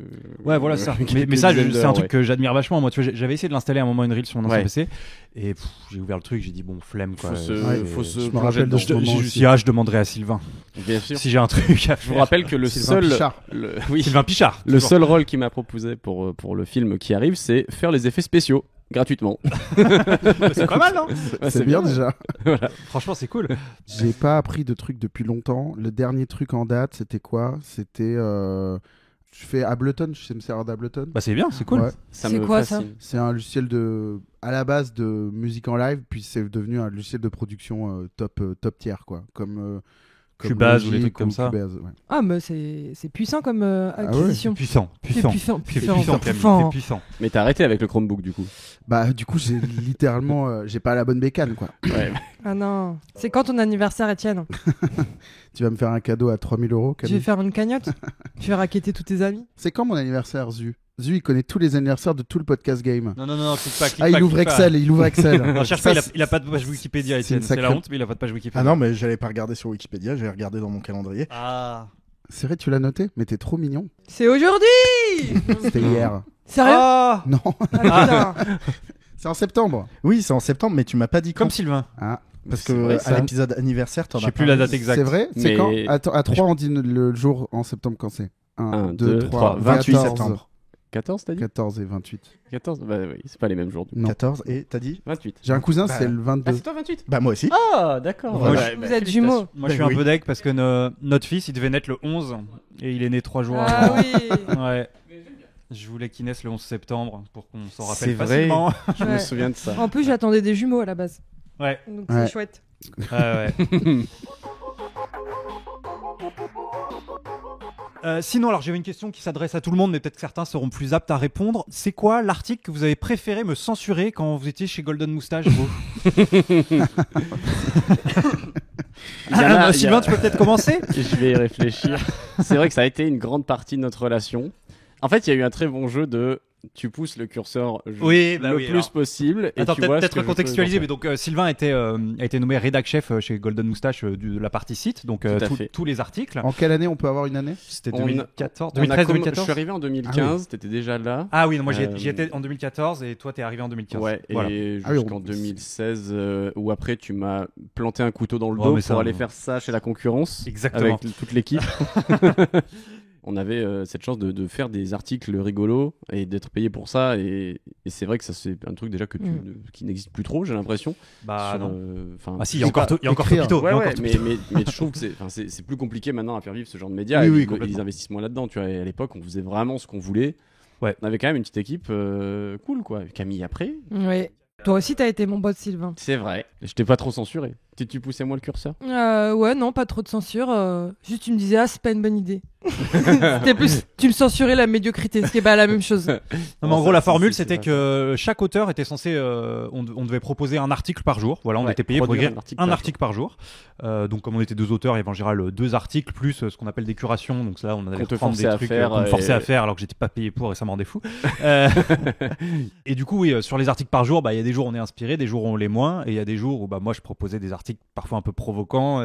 Ouais, voilà, ça. Mais ça, c'est un truc que j'admire vachement. Moi, tu vois, j'avais essayé de l'installer à un moment Unreal sur mon ancien PC et j'ai ouvert le truc, j'ai dit bon, flemme quoi. Faut se je me rappelle de ce moment aussi. Je demanderai à Sylvain. Bien sûr. Si j'ai un truc à faire. Je vous rappelle que Sylvain Pichard. Sylvain Pichard. Le seul rôle qu'il m'a proposé pour le film qui arrive, c'est faire les effets spéciaux gratuitement. C'est pas mal, non? C'est bien déjà. Voilà. Franchement, c'est cool. J'ai pas appris de trucs depuis longtemps. Le dernier truc en date, c'était quoi? C'était. Je fais Ableton, je sais me servir d'Ableton. Bah, c'est bien, c'est cool. Ouais. Ça C'est me quoi, fascine. C'est un logiciel à la base de musique en live, puis c'est devenu un logiciel de production top tier, quoi. Comme Cubase Logic, ou les trucs comme ça. Cubase, ouais. Ah, mais c'est puissant comme acquisition. Puissant. C'est puissant. C'est puissant. Mais t'as arrêté avec le Chromebook du coup. Bah, du coup, j'ai littéralement. J'ai pas la bonne bécane, quoi. Ouais. Ah non. C'est quand ton anniversaire, Étienne? Tu vas me faire un cadeau à 3000 €, Je vais faire une cagnotte. Je vais raqueter tous tes amis. C'est quand mon anniversaire, Zu? Zu, il connaît tous les anniversaires de tout le podcast game. Non, clique pas. Ah, il ouvre Excel. Non, cherche pas, il a pas de page Wikipédia, Étienne. C'est la honte, mais il a pas de page Wikipédia. Ah non, mais j'allais pas regarder sur Wikipédia, j'allais regarder dans mon calendrier. Ah. C'est vrai, tu l'as noté? Mais t'es trop mignon. C'est aujourd'hui. C'était hier. Sérieux? Ah. Non, Ah, putain. c'est en septembre. Oui, c'est en septembre, mais tu m'as pas dit quand. Comme Sylvain. Ah, Parce C'est que vrai, à ça. l'épisode anniversaire, t'en as Je sais pas plus la parlé. date exacte. c'est vrai? C'est Mais- quand? Attends, à 3, on dit le jour en septembre quand c'est? 1, 2, 3, 28 14, septembre. 14 t'as dit 14 et 28. 14 Bah oui, c'est pas les mêmes jours. Non. 14 et t'as dit 28. J'ai un cousin, Bah, c'est le 22. Ah, c'est toi 28 Bah moi aussi. Ah, d'accord. Voilà. Vous êtes jumeaux. Moi, je suis un peu deg parce que notre fils, il devait naître le 11 et il est né 3 jours Ah avant. oui. Ouais. Je voulais qu'il naisse le 11 septembre pour qu'on s'en rappelle C'est vrai. facilement. Je me Ouais. souviens de ça. En plus, j'attendais des jumeaux à la base. Ouais. Donc Ouais. c'est chouette. Ouais. Sinon, alors j'avais une question qui s'adresse à tout le monde, mais peut-être que certains seront plus aptes à répondre. C'est quoi l'article que vous avez préféré me censurer quand vous étiez chez Golden Moustache, vous? Sylvain, tu peux peut-être commencer? Je vais y réfléchir. C'est vrai que ça a été une grande partie de notre relation. En fait, il y a eu un très bon jeu de tu pousses le curseur le plus alors. possible. Et Attends, tu vois ce peut-être que je peux recontextualiser, en mais faire. donc Sylvain a été nommé rédac chef chez Golden Moustache de la partie site, donc Tout à fait. tous les articles. En quelle année on peut avoir une année? C'était On a- 2014, On a 2013, Je 2014. suis arrivé en 2015, t'étais déjà là. Ah oui, non, moi j'y Euh, étais en 2014 et toi t'es arrivé en 2015. Ouais, Voilà. et Ah oui, jusqu'en 2016, où après tu m'as planté un couteau dans le Ouais, dos mais pour ça, aller on- faire ça chez la concurrence. Exactement. Avec toute l'équipe. On avait cette chance de faire des articles rigolos et d'être payé pour ça. Et c'est vrai que ça, c'est un truc déjà qui n'existe plus trop, j'ai l'impression. Bah Sur, non. enfin, Ah si, il y a encore écrire. Topito. Ouais, il y a ouais, encore mais je trouve que c'est plus compliqué maintenant à faire vivre ce genre de médias. Oui, et oui, ils complètement. investissent moins là-dedans. Tu vois, et à l'époque, on faisait vraiment ce qu'on voulait. Ouais. On avait quand même une petite équipe cool, quoi. Camille après. Oui. Toi aussi, t'as été mon boss, Sylvain. C'est vrai. Je t'ai pas trop censuré. Tu poussais moi le curseur. Ouais, non, pas trop de censure. Juste, tu me disais, ah, c'est pas une bonne idée. C'était plus, tu me censurais la médiocrité, ce qui est pas la même chose. Non, mais en gros, la formule, c'était que chaque auteur était censé, on devait proposer un article par jour. Voilà, on Ouais, était payé pour produire écrire un un article article par jour. Donc, comme on était deux auteurs, il y avait en général 2 articles plus ce qu'on appelle des curations. Donc là, on allait Qu'on te prendre forçait des à trucs faire, qu'on me forçait et- à faire alors que j'étais pas payé pour et ça me rendait fou. Et du coup, oui, sur les articles par jour, bah il y a des jours où on est inspiré, des jours où on l'est moins, et il y a des jours où bah moi je proposais des articles articles parfois un peu provoquants,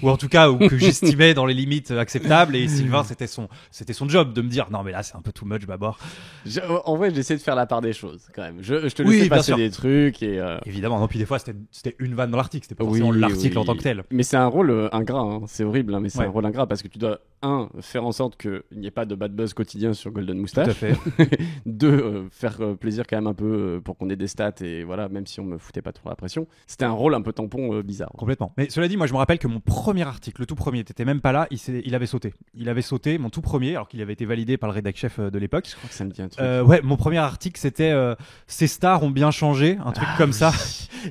ou en tout cas ou que j'estimais dans les limites acceptables. Et Sylvain, c'était son job de me dire non mais là c'est un peu too much, Babor. En vrai, j'essaie de faire la part des choses quand même. Je te Oui, laissais bien passer sûr. des trucs et. Évidemment, non, puis des fois c'était une vanne dans l'article, c'était pas forcément l'article en tant que tel. Mais c'est un rôle ingrat, hein. C'est horrible, hein, mais c'est Ouais. un rôle ingrat parce que tu dois, faire en sorte qu'il n'y ait pas de bad buzz quotidien sur Golden Tout Moustache. à fait. Deux, faire plaisir quand même un peu pour qu'on ait des stats et voilà, même si on me foutait pas trop la pression. C'était un rôle un peu tampon bizarre. Complètement. Mais cela dit, moi je me rappelle que mon premier article, le tout premier, t'étais même pas là, il avait sauté. Il avait sauté, mon tout premier, alors qu'il avait été validé par le rédac chef de l'époque. Je crois que ça me dit un truc. Ouais, mon premier article c'était ces stars ont bien changé, un truc comme ça.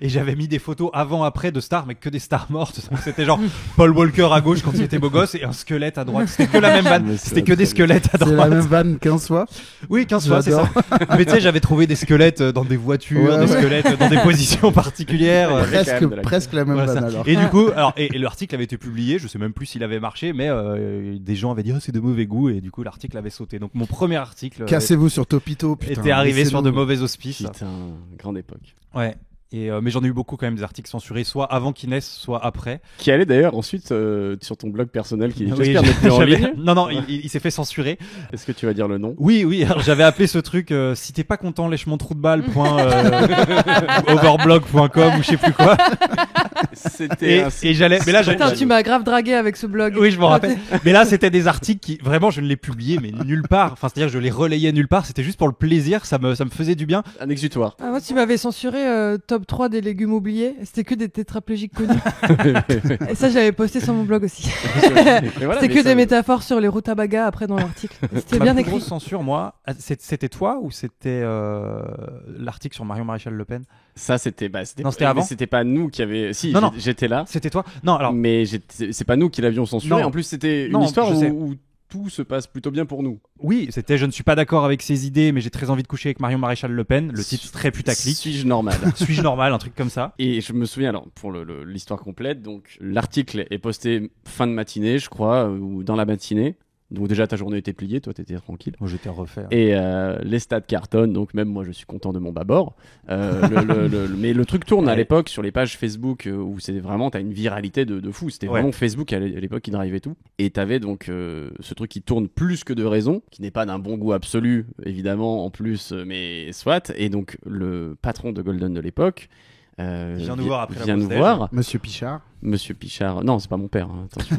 Et j'avais mis des photos avant-après de stars, mais que des stars mortes. Donc c'était genre Paul Walker à gauche quand il était beau gosse et un squelette à droite. C'était que la même vanne. Mais C'était que des squelettes à C'est la droite. même vanne 15 fois. Oui, 15 fois, c'est ça. J'adore. Mais tu sais, j'avais trouvé des squelettes dans des voitures, Ouais, des ouais. squelettes dans des positions particulières. Ouais. avait quand même de la- Presque la même Voilà, vanne ça. alors. Et du coup, et l'article avait été publié, je sais même plus s'il avait marché, mais des gens avaient dit oh, c'est de mauvais goût, et du coup l'article avait sauté. Donc mon premier article Cassez-vous sur Topito, putain. était arrivé sur de laissez-nous. mauvais auspices. Putain, grande époque. Ouais. Et mais j'en ai eu beaucoup quand même des articles censurés, soit avant qu'ils naissent, soit après. Qui allait d'ailleurs ensuite sur ton blog personnel qui Oui, j'espère n'est plus en j'avais- ligne. Non, il s'est fait censurer. Est-ce que tu vas dire le nom? Oui, alors j'avais appelé ce truc si t'es pas content, lèche mon trou de balle. Overblog.com ou je sais plus quoi. C'était Et j'allais. Mais là, Putain, tu m'as grave dragué avec ce blog. Oui, je m'en rappelle. Mais là, c'était des articles qui, vraiment, je ne les publiais, mais nulle part. Enfin, c'est-à-dire que je les relayais nulle part. C'était juste pour le plaisir. Ça me faisait du bien. un exutoire. Ah, moi, tu m'avais censuré top 3 des légumes oubliés. C'était que des tétraplégiques connus. Et ça, j'avais posté sur mon blog aussi. C'était que des métaphores sur les rutabagas après dans l'article. C'était Ma bien plus écrit. grosse censure, moi, c'était toi ou c'était l'article sur Marion Maréchal Le Pen? Ça, c'était Non, c'était avant. mais c'était pas nous qui avait. Si, Non, non. j'étais là. C'était toi? Non, alors. Mais c'est pas nous qui l'avions censuré. Non. En plus, c'était une Non, histoire je sais. où tout se passe plutôt bien pour nous. Oui, c'était je ne suis pas d'accord avec ses idées, mais j'ai très envie de coucher avec Marion Maréchal Le Pen. Le titre très putaclic. Suis-je normal? Suis-je normal? Un truc comme ça. Et je me souviens, alors, pour l'histoire complète, donc, l'article est posté fin de matinée, je crois, ou dans la matinée. Donc, déjà, ta journée était pliée, toi, t'étais tranquille. Moi, j'étais refait. Et les stats cartonnent, donc même moi je suis content de mon bâbord. Mais le truc tourne à Ouais. l'époque sur les pages Facebook où c'est vraiment, t'as une viralité de fou. C'était Ouais. vraiment Facebook à l'époque qui drivait tout. Et t'avais donc ce truc qui tourne plus que de raison, qui n'est pas d'un bon goût absolu, évidemment, en plus, mais soit. Et donc le patron de Golden de l'époque. Vient nous voir après la vient nous pause déj. voir. Monsieur Pichard. Monsieur Pichard. Non, c'est pas mon père, hein, attention.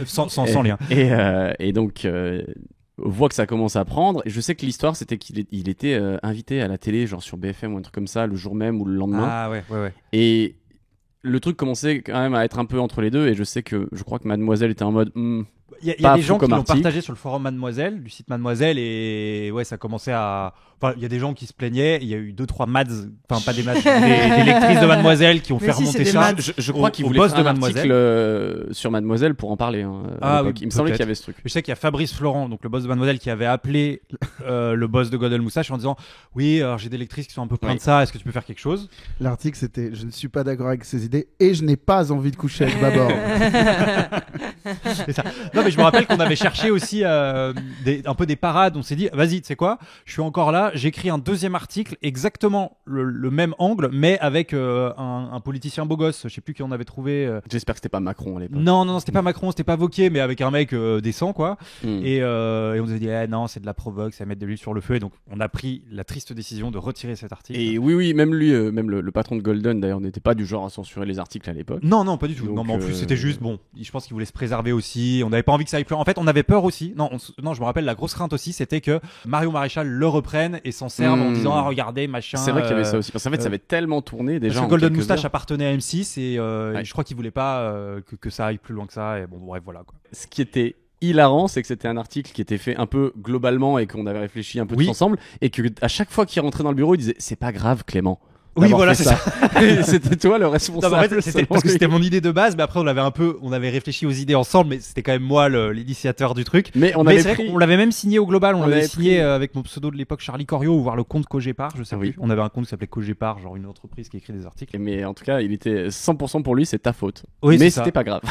Sans lien. Et donc, voit que ça commence à prendre. Et je sais que l'histoire, c'était qu'il était invité à la télé, genre sur BFM ou un truc comme ça, le jour même ou le lendemain. Ah ouais. Et le truc commençait quand même à être un peu entre les deux. Et je crois que Mademoiselle était en mode. Il y a Pas des fou gens qui comme l'ont article. partagé sur le forum Mademoiselle, du site Mademoiselle, et ouais, ça commençait à. Enfin, il y a des gens qui se plaignaient. Il y a eu 2-3 mads, enfin pas des mads, des lectrices de Mademoiselle qui ont Mais fait si, remonter c'est des ça. mads. Je crois Au- qu'il au voulait boss faire de un Mademoiselle. article sur Mademoiselle pour en parler. Hein, à Ah l'époque. oui, Il me semblait peut-être. qu'il y avait ce truc. Je sais qu'il y a Fabrice Florent, donc le boss de Mademoiselle, qui avait appelé le boss de Golden Moustache en disant oui, alors j'ai des lectrices qui sont un peu pleines Oui. de ça. Est-ce que tu peux faire quelque chose? L'article c'était je ne suis pas d'accord avec ses idées et je n'ai pas envie de coucher avec Babor. C'est ça. Non, mais je me rappelle qu'on avait cherché aussi un peu des parades. On s'est dit, vas-y, tu sais quoi, je suis encore là. J'écris un deuxième article, exactement le même angle, mais avec un politicien beau gosse. Je sais plus qui on avait trouvé. J'espère que c'était pas Macron à l'époque. Non, c'était pas Macron, c'était pas Wauquiez, mais avec un mec décent, quoi. Mm. Et on nous a dit, non, c'est de la provoque, ça va mettre de l'huile sur le feu. Et donc, on a pris la triste décision de retirer cet article. Et oui, même lui, même le patron de Golden d'ailleurs n'était pas du genre à censurer les articles à l'époque. Non, pas du tout. Donc, non, mais en plus, c'était juste, bon, je pense qu'il voulait se préserver aussi. On n'avait pas envie que ça aille plus loin. En fait, on avait peur aussi. Non, je me rappelle, la grosse crainte aussi, c'était que Mario Maréchal le reprenne et s'en serve en disant, ah, regardez, machin. C'est vrai qu'il y avait ça aussi. Parce qu'en fait, ça avait tellement tourné déjà. Parce que en Golden quelques Moustache heures. appartenait à M6 et Ouais. je crois qu'il voulait pas que ça aille plus loin que ça. Et bon, bref, voilà, quoi. Ce qui était hilarant, c'est que c'était un article qui était fait un peu globalement et qu'on avait réfléchi un peu Oui. tous ensemble et que à chaque fois qu'il rentrait dans le bureau, il disait c'est pas grave Clément. Oui, d'avoir voilà, fait c'est C'était toi le Non, responsable. mais en fait, c'était selon parce que lui. c'était mon idée de base, mais après on avait réfléchi aux idées ensemble, mais c'était quand même moi l'initiateur du truc. Mais on Mais avait c'est vrai pris. qu'on l'avait même signé au global, on On l'avait avait signé pris- avec mon pseudo de l'époque Charlie Corio ou voir le compte Cogépar, je sais Ah oui. plus. On avait un compte qui s'appelait Cogépar, genre une entreprise qui écrit des articles. Mais en tout cas, il était 100% pour lui, c'est ta faute. Oui, mais c'est ça. c'était pas grave.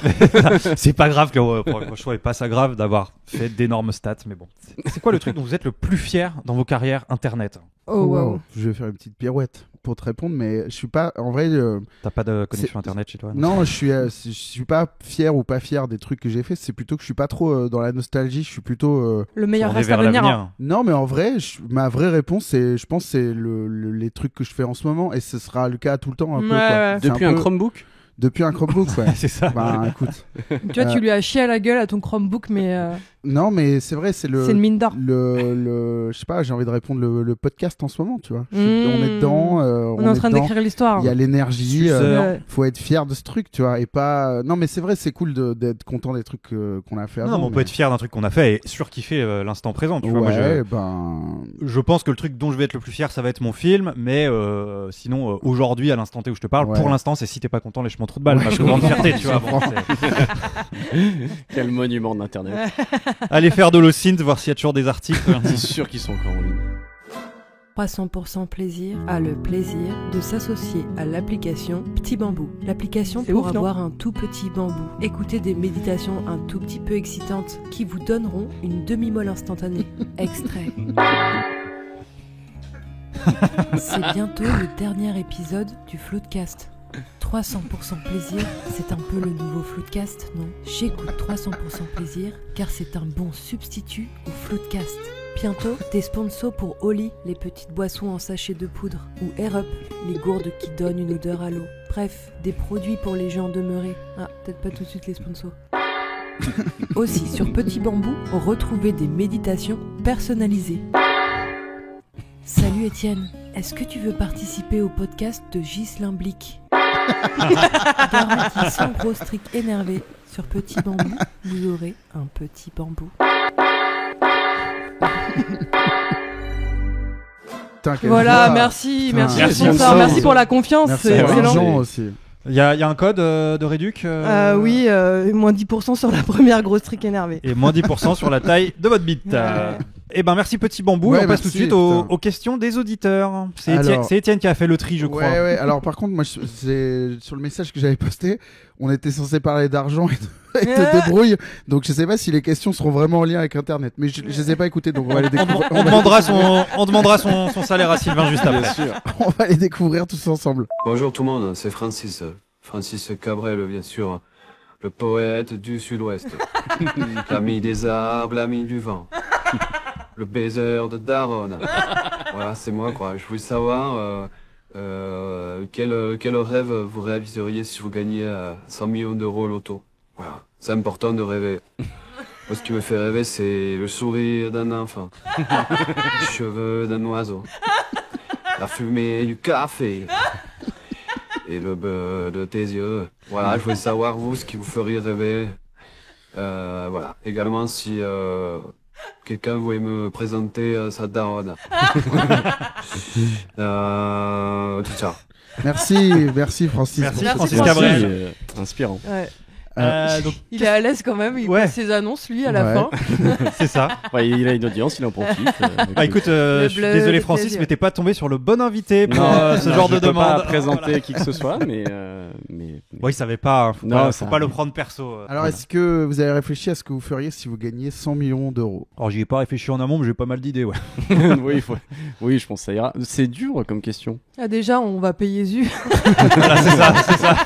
C'est pas grave que moi je trouvais pas ça grave d'avoir fait d'énormes stats, mais bon. C'est quoi le truc dont vous êtes le plus fier dans vos carrières internet? Oh, wow. Je vais faire une petite pirouette pour te répondre, mais je suis pas. En vrai, T'as pas de connexion internet chez toi? non, je suis pas fier ou pas fier des trucs que j'ai fait. C'est plutôt que je suis pas trop dans la nostalgie. Je suis plutôt. Le meilleur On est reste à vers venir. l'avenir. Non, mais en vrai, ma vraie réponse, c'est, je pense, c'est les trucs que je fais en ce moment, et ce sera le cas tout le temps un peu. Ouais, Quoi. ouais. C'est Depuis un peu- Chromebook. Depuis un Chromebook, ouais. C'est ça. Bah, écoute. Tu vois, tu lui as chié à la gueule à ton Chromebook, mais Non, mais c'est vrai, c'est c'est une mine d'or. je sais pas, j'ai envie de répondre le podcast en ce moment, tu vois. Mmh. On est dedans. On est en train dedans. d'écrire l'histoire. Il y a l'énergie. Suceur. Faut être fier de ce truc, tu vois, et pas. Non, mais c'est vrai, c'est cool d'être content des trucs qu'on a fait avant. Non, mais on peut être fier d'un truc qu'on a fait et surkiffer l'instant présent. Tu vois, moi, Ouais, ben. je pense que le truc dont je vais être le plus fier, ça va être mon film, mais sinon, aujourd'hui, à l'instant T où je te parle, Ouais. pour l'instant, c'est si t'es pas content, lèche-moi trop de balles. Ouais, Ma je plus grande comprends. fierté, tu vois. Je Bon, Quel monument d'internet. allez faire de l'Ocint, voir s'il y a toujours des articles. C'est sûr qu'ils sont encore en ligne. 300% Plaisir a le plaisir de s'associer à l'application Petit Bambou. L'application C'est pour ouf, non ? avoir un tout petit bambou. Écoutez des méditations un tout petit peu excitantes qui vous donneront une demi-molle instantanée. Extrait. C'est bientôt le dernier épisode du Floodcast. 300% plaisir, c'est un peu le nouveau Floodcast, non? J'écoute 300% plaisir car c'est un bon substitut au Floodcast. Bientôt, des sponsors pour Oli, les petites boissons en sachet de poudre, ou Air Up, les gourdes qui donnent une odeur à l'eau. Bref, des produits pour les gens demeurés. Ah, peut-être pas tout de suite les sponsors. Aussi, sur Petit Bambou, retrouvez des méditations personnalisées. Salut Étienne, est-ce que tu veux participer au podcast de Ghislain Blic? Garantie sans gros strict énervé. Sur Petit Bambou, vous aurez un petit bambou. Putain, quelle Voilà, joie. merci, Putain, merci, merci, sponsor, Anso. merci pour la confiance, Merci c'est à excellent. l'argent aussi. Il y a un code de réduc Oui, moins 10% sur la première grosse trick énervée. et moins 10% sur la taille de votre bite. Ouais. Eh ben merci Petit Bambou, Ouais, et on passe merci, tout de suite putain. aux questions des auditeurs. C'est Alors- Étienne qui a fait le tri, je crois. Ouais, ouais. Alors, par contre, moi, c'est sur le message que j'avais posté, on était censé parler d'argent et de débrouille. Donc, je sais pas si les questions seront vraiment en lien avec Internet. Mais je les ai pas écoutées, donc on va les découvrir. On demandera son salaire à Sylvain juste après. Bien sûr. On va les découvrir tous ensemble. Bonjour tout le monde, c'est Francis. Francis Cabrel, bien sûr. Le poète du sud-ouest. L'ami des arbres, l'ami du vent. Le baiser de Daronne. Voilà, c'est moi, quoi. Je voulais savoir quel rêve vous réaliseriez si vous gagniez 100 millions d'euros au loto. Voilà, c'est important de rêver. Moi, ce qui me fait rêver, c'est le sourire d'un enfant. Les cheveux d'un oiseau. La fumée du café. Et le beurre de tes yeux. Voilà, je voulais savoir, vous, ce qui vous ferait rêver. Voilà. Également, si quelqu'un voulait me présenter sa daronne. Tout ça. Merci Francis. Merci, pour Francis cette Cabrel. question. Inspirant. Ouais. Donc, Il est à l'aise quand même, il Ouais. passe ses annonces lui à la Ouais. fin. c'est ça. Ouais, il a une audience, il en profite. Bah écoute, Le je suis bleu désolé de Francis, tes mais t'es pas tombé sur le bon invité pour Non, ce genre je de peux pas demande. présenter qui que ce soit, mais Bon, il savait pas, hein, faut Non, pas, ça faut pas le arrive. prendre perso. Alors, est-ce que vous avez réfléchi à ce que vous feriez si vous gagniez 100 millions d'euros? Alors j'y ai pas réfléchi en amont, mais j'ai pas mal d'idées, ouais. oui, je pense que ça ira. C'est dur comme question. Ah, déjà, on va payer Zu. Voilà, c'est ça.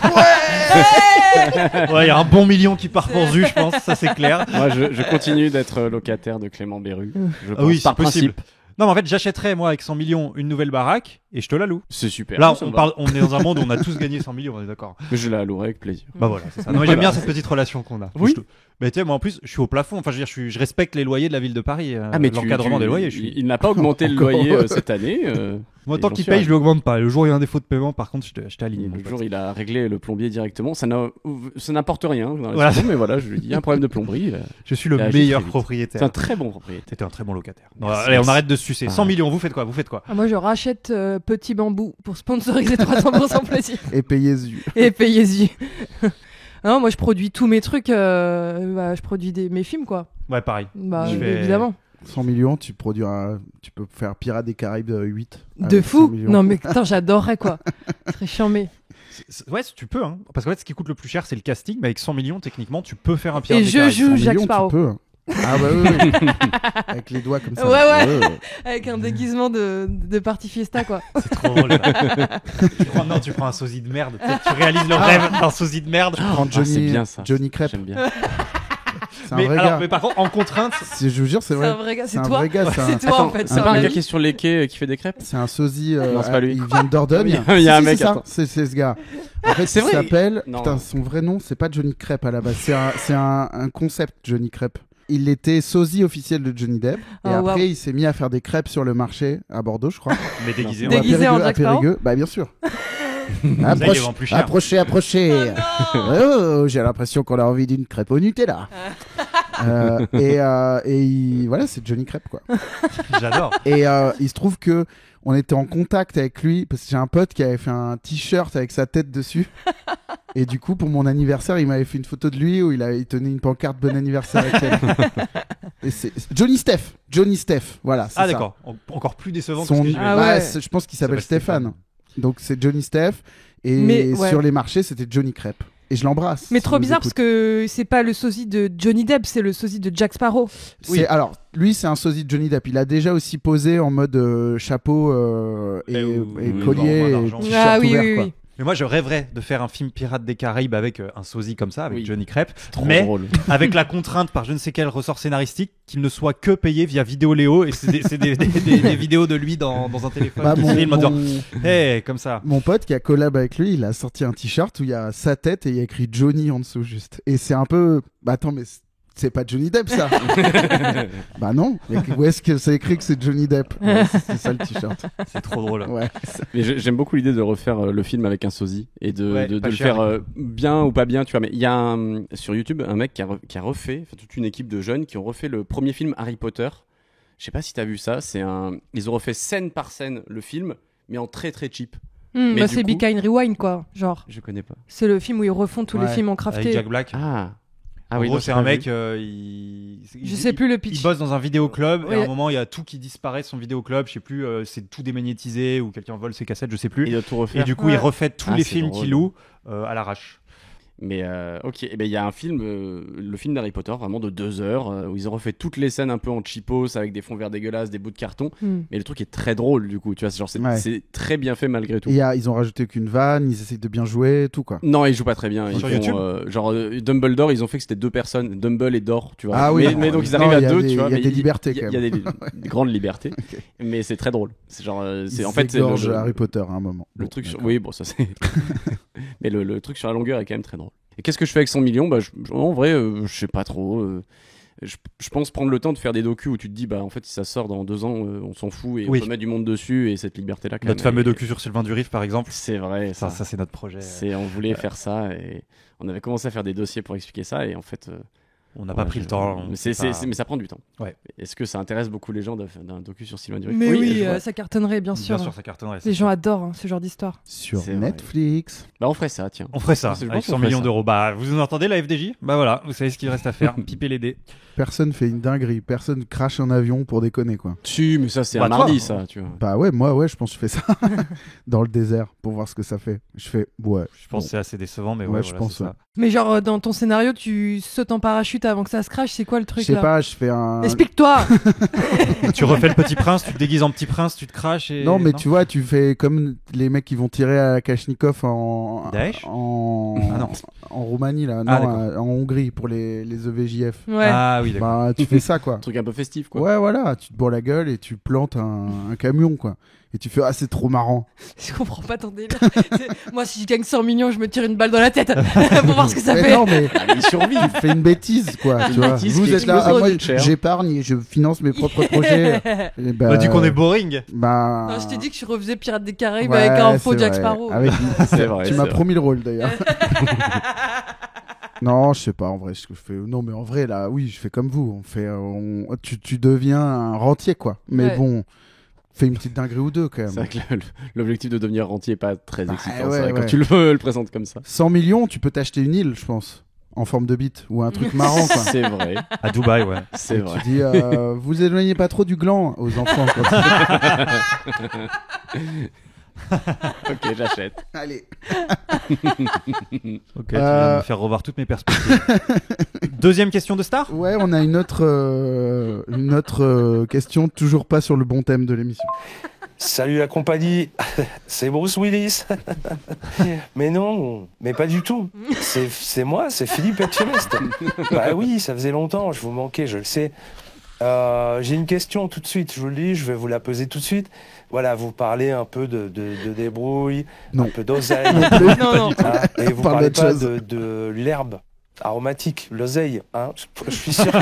Ouais, il y a un bon million qui part pour Zu, je pense, ça c'est clair. Moi, je continue d'être locataire de Clément Berru. Je Ah pense, oui, c'est par possible. principe. Non, mais en fait, j'achèterais moi avec 100 millions une nouvelle baraque et je te la loue. C'est super. Là, ça on me parle, on est dans un monde où on a tous gagné 100 millions, on est d'accord. va. Je la louerai avec plaisir. Bah voilà, c'est ça. Non, mais j'aime bien cette petite relation qu'on a. Oui. Mais tu sais, moi en plus, je suis au plafond. Enfin, je veux dire, je respecte les loyers de la ville de Paris. mais l'encadrement des loyers. Je suis... Il n'a pas augmenté le Encore. loyer cette année. Moi, Et tant j'en qu'il suis paye, ravi. je lui augmente pas. Le jour où il y a un défaut de paiement, par contre, je t'aligne. mon Le pote. jour, il a réglé le plombier directement. Ça n'apporte rien dans la Voilà. saison, mais voilà, je lui dis, il y a un problème de plomberie. Je suis le Il a agi meilleur très vite. propriétaire. C'est un très bon propriétaire. T'étais un très bon locataire. Merci, Allez, on merci. arrête de se sucer. Ah. 100 millions, vous faites quoi? Ah, moi, je rachète Petit Bambou pour sponsoriser 300% plaisir. Et payer Zu. Et payer Zu. Non, moi, je produis tous mes trucs. Je produis mes films, quoi. Ouais, pareil. Bah, Je fais- évidemment. 100 millions, tu peux faire Pirates des Caraïbes 8. De avec 100 fou. millions. Non, mais putain, j'adorerais, quoi. Ce serait charmé. Ouais, tu peux, hein. Parce qu'en fait, ce qui coûte le plus cher, c'est le casting. Mais avec 100 millions, techniquement, tu peux faire un pirate Et des je Caraïbes. joue 100 Jack millions, Sparrow. tu peux. Ah bah oui. Avec les doigts comme ça. Ouais. Avec un déguisement de party fiesta, quoi. C'est trop drôle. Tu prends un sosie de merde. Tu réalises le rêve d'un sosie de merde. Prends c'est bien ça. Johnny Crêpe. J'aime bien. C'est un vrai gars. Mais par contre, en contrainte, Je vous jure, c'est C'est vrai. un vrai gars, c'est un toi. vrai gars, C'est toi, en fait. C'est pas un vrai gars qui est sur les quais qui fait des crêpes? C'est un sosie. Non, c'est pas lui. Il vient de Dordogne. Il y a un mec, C'est ça. attends. C'est ce gars. En fait, C'est il vrai. s'appelle. Non. Putain, son vrai nom, c'est pas Johnny Crêpe à la base. C'est un concept, Johnny Crêpe. Il était sosie officiel de Johnny Depp. Et Oh, après, wow. il s'est mis à faire des crêpes sur le marché à Bordeaux, je crois. mais déguisé. Ou à Déguisé en Périgueux, Jack Sparrow. Bah, bien sûr. Ça, il les vend plus cher. Approchez. Oh, j'ai l'impression qu'on a envie d'une crêpe au Nutella. Voilà, c'est Johnny Crêpe, quoi. J'adore. Et il se trouve que on était en contact avec lui parce que j'ai un pote qui avait fait un t-shirt avec sa tête dessus. Et du coup, pour mon anniversaire, il m'avait fait une photo de lui où il tenait une pancarte bon anniversaire avec elle. Et c'est Johnny Steph, voilà. c'est Ah, ça. d'accord. Encore plus décevant que Son- ce que j'imagine. Ah bah, ouais. je pense qu'il s'appelle Il s'appelle Stéphane. Donc c'est Johnny Steph. Et Mais, ouais. sur les marchés, c'était Johnny Crêpe. Et je l'embrasse. Mais s'il trop nous bizarre écoute. parce que c'est pas le sosie de Johnny Depp, c'est le sosie de Jack Sparrow. C'est- Alors, lui, c'est un sosie de Johnny Depp. Il a déjà aussi posé en mode chapeau et Oui, collier bon, et d'argent. t-shirt Ah oui, ouvert, oui, quoi. oui. Mais moi, je rêverais de faire un film Pirates des Caraïbes avec un sosie comme ça, avec Oui. Johnny Crêpe. Trop Mais drôle. avec la contrainte par je ne sais quel ressort scénaristique qu'il ne soit que payé via Vidéoléo. Et c'est des vidéos de lui dans un téléphone. Bah, qui se filme en disant, hey, comme ça. mon pote qui a collab avec lui, il a sorti un t-shirt où il y a sa tête et il y a écrit Johnny en dessous juste. Et c'est un peu... Bah attends, mais c'est pas Johnny Depp ça. Bah non, mais où est-ce que c'est écrit que c'est Johnny Depp? Ouais, c'est ça le t-shirt. C'est trop drôle. Ouais. Mais j'aime beaucoup l'idée de refaire le film avec un sosie et de Ouais, le pas cher, faire bien ou pas bien, tu vois. Mais il y a sur YouTube un mec qui a refait, toute une équipe de jeunes qui ont refait le premier film Harry Potter. Je sais pas si t'as vu ça. Ils ont refait scène par scène le film, mais en très très cheap. Mais Bah, du c'est coup- Be Kind Rewind, quoi. Genre, Je connais pas. c'est le film où ils refont tous les Ouais. films en Avec crafté. Jack Black. Ah En oui, gros, non, c'est j'ai un pas mec, vu. il Je sais plus le il pitch. bosse dans un vidéoclub et Ouais. à un moment il y a tout qui disparaît de son vidéoclub, je sais plus, c'est tout démagnétisé ou quelqu'un vole ses cassettes, je sais plus. Il doit tout Et refaire. du coup Ouais. il refait tous Ah, les c'est films drôle. qu'il loue à l'arrache. Mais ok, et ben il y a un film, le film d'Harry Potter, vraiment de 2 heures, où ils ont refait toutes les scènes un peu en cheapos avec des fonds verts dégueulasses, des bouts de carton. Hmm. Mais le truc est très drôle du coup, tu vois, c'est Ouais. c'est très bien fait malgré tout. Et ils ont rajouté qu'une vanne, ils essayent de bien jouer, tout quoi. Non, ils jouent pas très bien. Ils Sur font, YouTube Dumbledore, ils ont fait que c'était 2 personnes, Dumble et Dor, tu vois. Ah oui, mais donc ils non, arrivent il y à a 2, des- tu vois. il y a mais des libertés, Il y quand a des grandes libertés, mais c'est très drôle. C'est genre, c'est en fait c'est le Harry Potter à un moment. le Bon, truc sur... d'accord. Oui, bon, ça c'est. Mais le truc sur la longueur est quand même très drôle. Et qu'est-ce que je fais avec 100 millions? Bah, en vrai, je sais pas trop. Je pense prendre le temps de faire des docus où tu te dis, bah en fait, si ça sort dans 2 ans, on s'en fout et Oui. on peut mettre du monde dessus et cette liberté-là. quand Notre même, fameux et- docu sur Sylvain Durif par exemple. C'est vrai, Ça c'est notre projet. on voulait faire ça et on avait commencé à faire des dossiers pour expliquer ça et en fait. On n'a pas pris le temps. Mais, mais ça prend du temps. Ouais. Est-ce que ça intéresse beaucoup les gens d'un docu sur Sylvain Durif? Mais oui, je vois. ça cartonnerait, bien sûr. Bien sûr, ça cartonnerait. Les gens adorent ce genre d'histoire. Sur C'est vrai. Netflix. Bah on ferait ça, tiens. On ferait ça Je pense avec qu'on 100 ferait millions ça. d'euros. Bah vous nous entendez la FDJ? Bah voilà, vous savez ce qu'il reste à faire. Piper les dés. Personne fait une dinguerie, personne crache un avion pour déconner quoi. Si, mais ça c'est Bah, un toi. mardi, ça, tu vois. Bah ouais, moi ouais, je pense que je fais ça dans le désert pour voir ce que ça fait. Je fais ouais. Je pense Bon. que c'est assez décevant, mais Ouais, ouais, je voilà, pense, c'est ça. Mais genre, dans ton scénario, tu sautes en parachute avant que ça se crache, c'est quoi le Je truc sais là pas, je fais un. Explique-toi. Tu refais le petit prince, tu te déguises en petit prince, tu te craches et. Non mais tu vois, tu fais comme les mecs qui vont tirer à la Kalachnikov en Daesh en Ah non. en Roumanie là, non, Ah, d'accord. en Hongrie pour les EVJF. Ouais. Ah oui, d'accord. Bah tu fais ça quoi. Un truc un peu festif, quoi. Ouais voilà, tu te bourres la gueule et tu plantes un camion quoi. Et tu fais ah c'est trop marrant. Je comprends pas ton délire. Moi, si je gagne 100 millions, je me tire une balle dans la tête pour voir ce que ça Mais fait. non mais Ah, mais il survit. tu fais une bêtise quoi, tu Une vois. bêtise Vous qui êtes là, explose ah, moi une chair. j'épargne et je finance mes propres projets. Et Bah, du coup, on est boring. Bah Non, je t'ai dit que je refaisais Pirates des Caraïbes ouais, avec un faux c'est Jack vrai. Sparrow. Avec- C'est vrai. Tu c'est m'as vrai. promis le rôle d'ailleurs. Non, je sais pas en vrai ce que je fais. Non, mais en vrai là, oui, je fais comme vous. On fait, tu deviens un rentier quoi. Mais Ouais. bon, fais une petite dinguerie ou deux quand C'est même. vrai que l'objectif de devenir rentier est pas très Bah, excitant. ouais, c'est vrai, ouais. quand tu le présentes comme ça. 100 millions, tu peux t'acheter une île, je pense, en forme de bite ou un truc marrant quoi. C'est vrai. À Dubaï, ouais. C'est Et vrai. tu dis, vous éloignez pas trop du gland aux enfants. Quoi. Ok, j'achète. Allez. Ok, tu viens de me faire revoir toutes mes perspectives. Deuxième question de star. Ouais, on a une autre question, toujours pas sur le bon thème de l'émission. Salut la compagnie, c'est Bruce Willis. Mais non, mais pas du tout. C'est moi, c'est Philippe Etchebest. Bah oui, ça faisait longtemps, je vous manquais, je le sais. J'ai une question tout de suite, je vous le dis, je vais vous la poser tout de suite. Voilà, vous parlez un peu de débrouille, Non. un peu d'oseille. Non. Ah, et vous Parle parlez d'autre pas chose. de l'herbe aromatique, l'oseille. Hein, je suis sûr que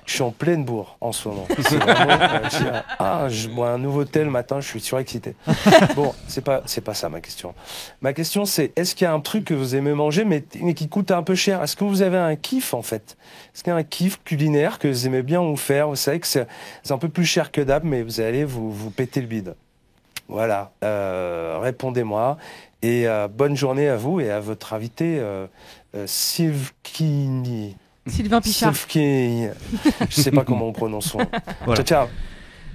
je suis en pleine bourre en ce moment. C'est vraiment, je bois un nouveau thé le matin, je suis surexcité. Bon, c'est pas ça ma question. Ma question c'est, est-ce qu'il y a un truc que vous aimez manger mais qui coûte un peu cher? Est-ce que vous avez un kiff en fait? Est-ce qu'il y a un kiff culinaire que vous aimez bien vous faire? Vous savez que c'est un peu plus cher que d'hab, mais vous allez vous péter le bide. Voilà, répondez-moi. Et bonne journée à vous et à votre invité Sylvkini. Sylvain Pichard. Sylvkini. Je sais pas comment on prononce son. Voilà. Ciao.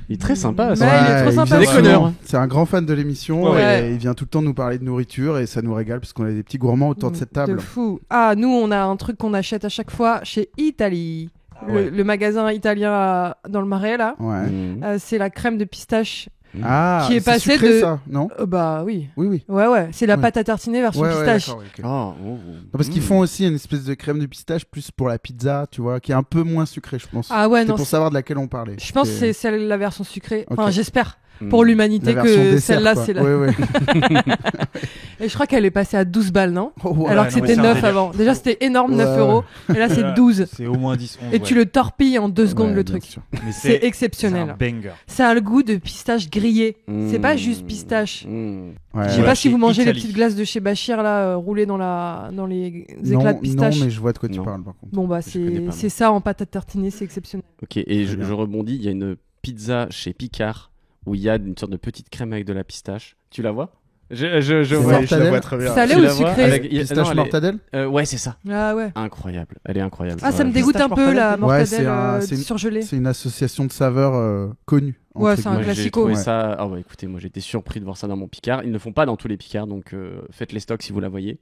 Il est très sympa. Ouais, ça. il est trop sympa. vient C'est déconneur. souvent. C'est un grand fan de l'émission Ouais. et il vient tout le temps nous parler de nourriture et ça nous régale parce qu'on a des petits gourmands autour de cette table. De fou. Ah, nous, on a un truc qu'on achète à chaque fois chez Italie. ouais. Le magasin italien dans le Marais, là. Ouais. Mmh. C'est la crème de pistache. Ah, Qui est c'est passé sucré, de- ça, non? Bah oui. Oui. Ouais. C'est la Ouais. pâte à tartiner version Ouais, pistache. d'accord, ok. Oh, oh. Parce qu'ils font aussi une espèce de crème de pistache plus pour la pizza, tu vois, qui est un peu moins sucrée, je pense. Ah ouais, C'est non. pour savoir de laquelle on parlait. Je pense que C'était c'est la version sucrée. Enfin, Ok. j'espère. Mmh. Pour la l'humanité version que dessert, celle-là, quoi. c'est la. Ouais. Et je crois qu'elle est passée à 12 balles, non? Oh, ouais. Alors que non, mais c'était c'est un 9 délire. avant. Déjà, c'était énorme, 9 Ouais. euros. Et là, c'est 12. C'est au moins 10, 11. Et tu le torpilles en 2 secondes, Ouais, le bien truc. sûr. Mais C'est c'est exceptionnel. un banger. Ça a le goût de pistache grillée. Mmh. C'est pas juste pistache. Mmh. Ouais. Je sais Voilà, pas si chez vous mangez Italie. les petites glaces de chez Bachir là, roulées dans les Non, éclats de pistache. non, mais je vois de quoi tu Non. parles par contre. Bon bah Je connais pas, c'est ça en pâte à tartiner, c'est exceptionnel. Ok, et Très je bien. rebondis, il y a une pizza chez Picard où il y a une sorte de petite crème avec de la pistache. Tu la vois? Je C'est vois. Ouais, je la mortadelle. vois très bien. Salé Tu ou la vois sucré avec- Pistache non, elle est- mortadelle Ouais, c'est ça. Ah ouais. Incroyable. Elle est incroyable. Ah ça me Ouais. dégoûte un Pistache peu la mortadelle. mortadelle c'est une- surgelée. C'est une association de saveurs connue. Ouais, entre c'est un guillemets. Moi, j'ai classico. trouvé Ouais. ça. Ah ouais, écoutez, moi j'étais surpris de voir ça dans mon Picard. Ils ne le font pas dans tous les Picards, donc faites les stocks si vous la voyez.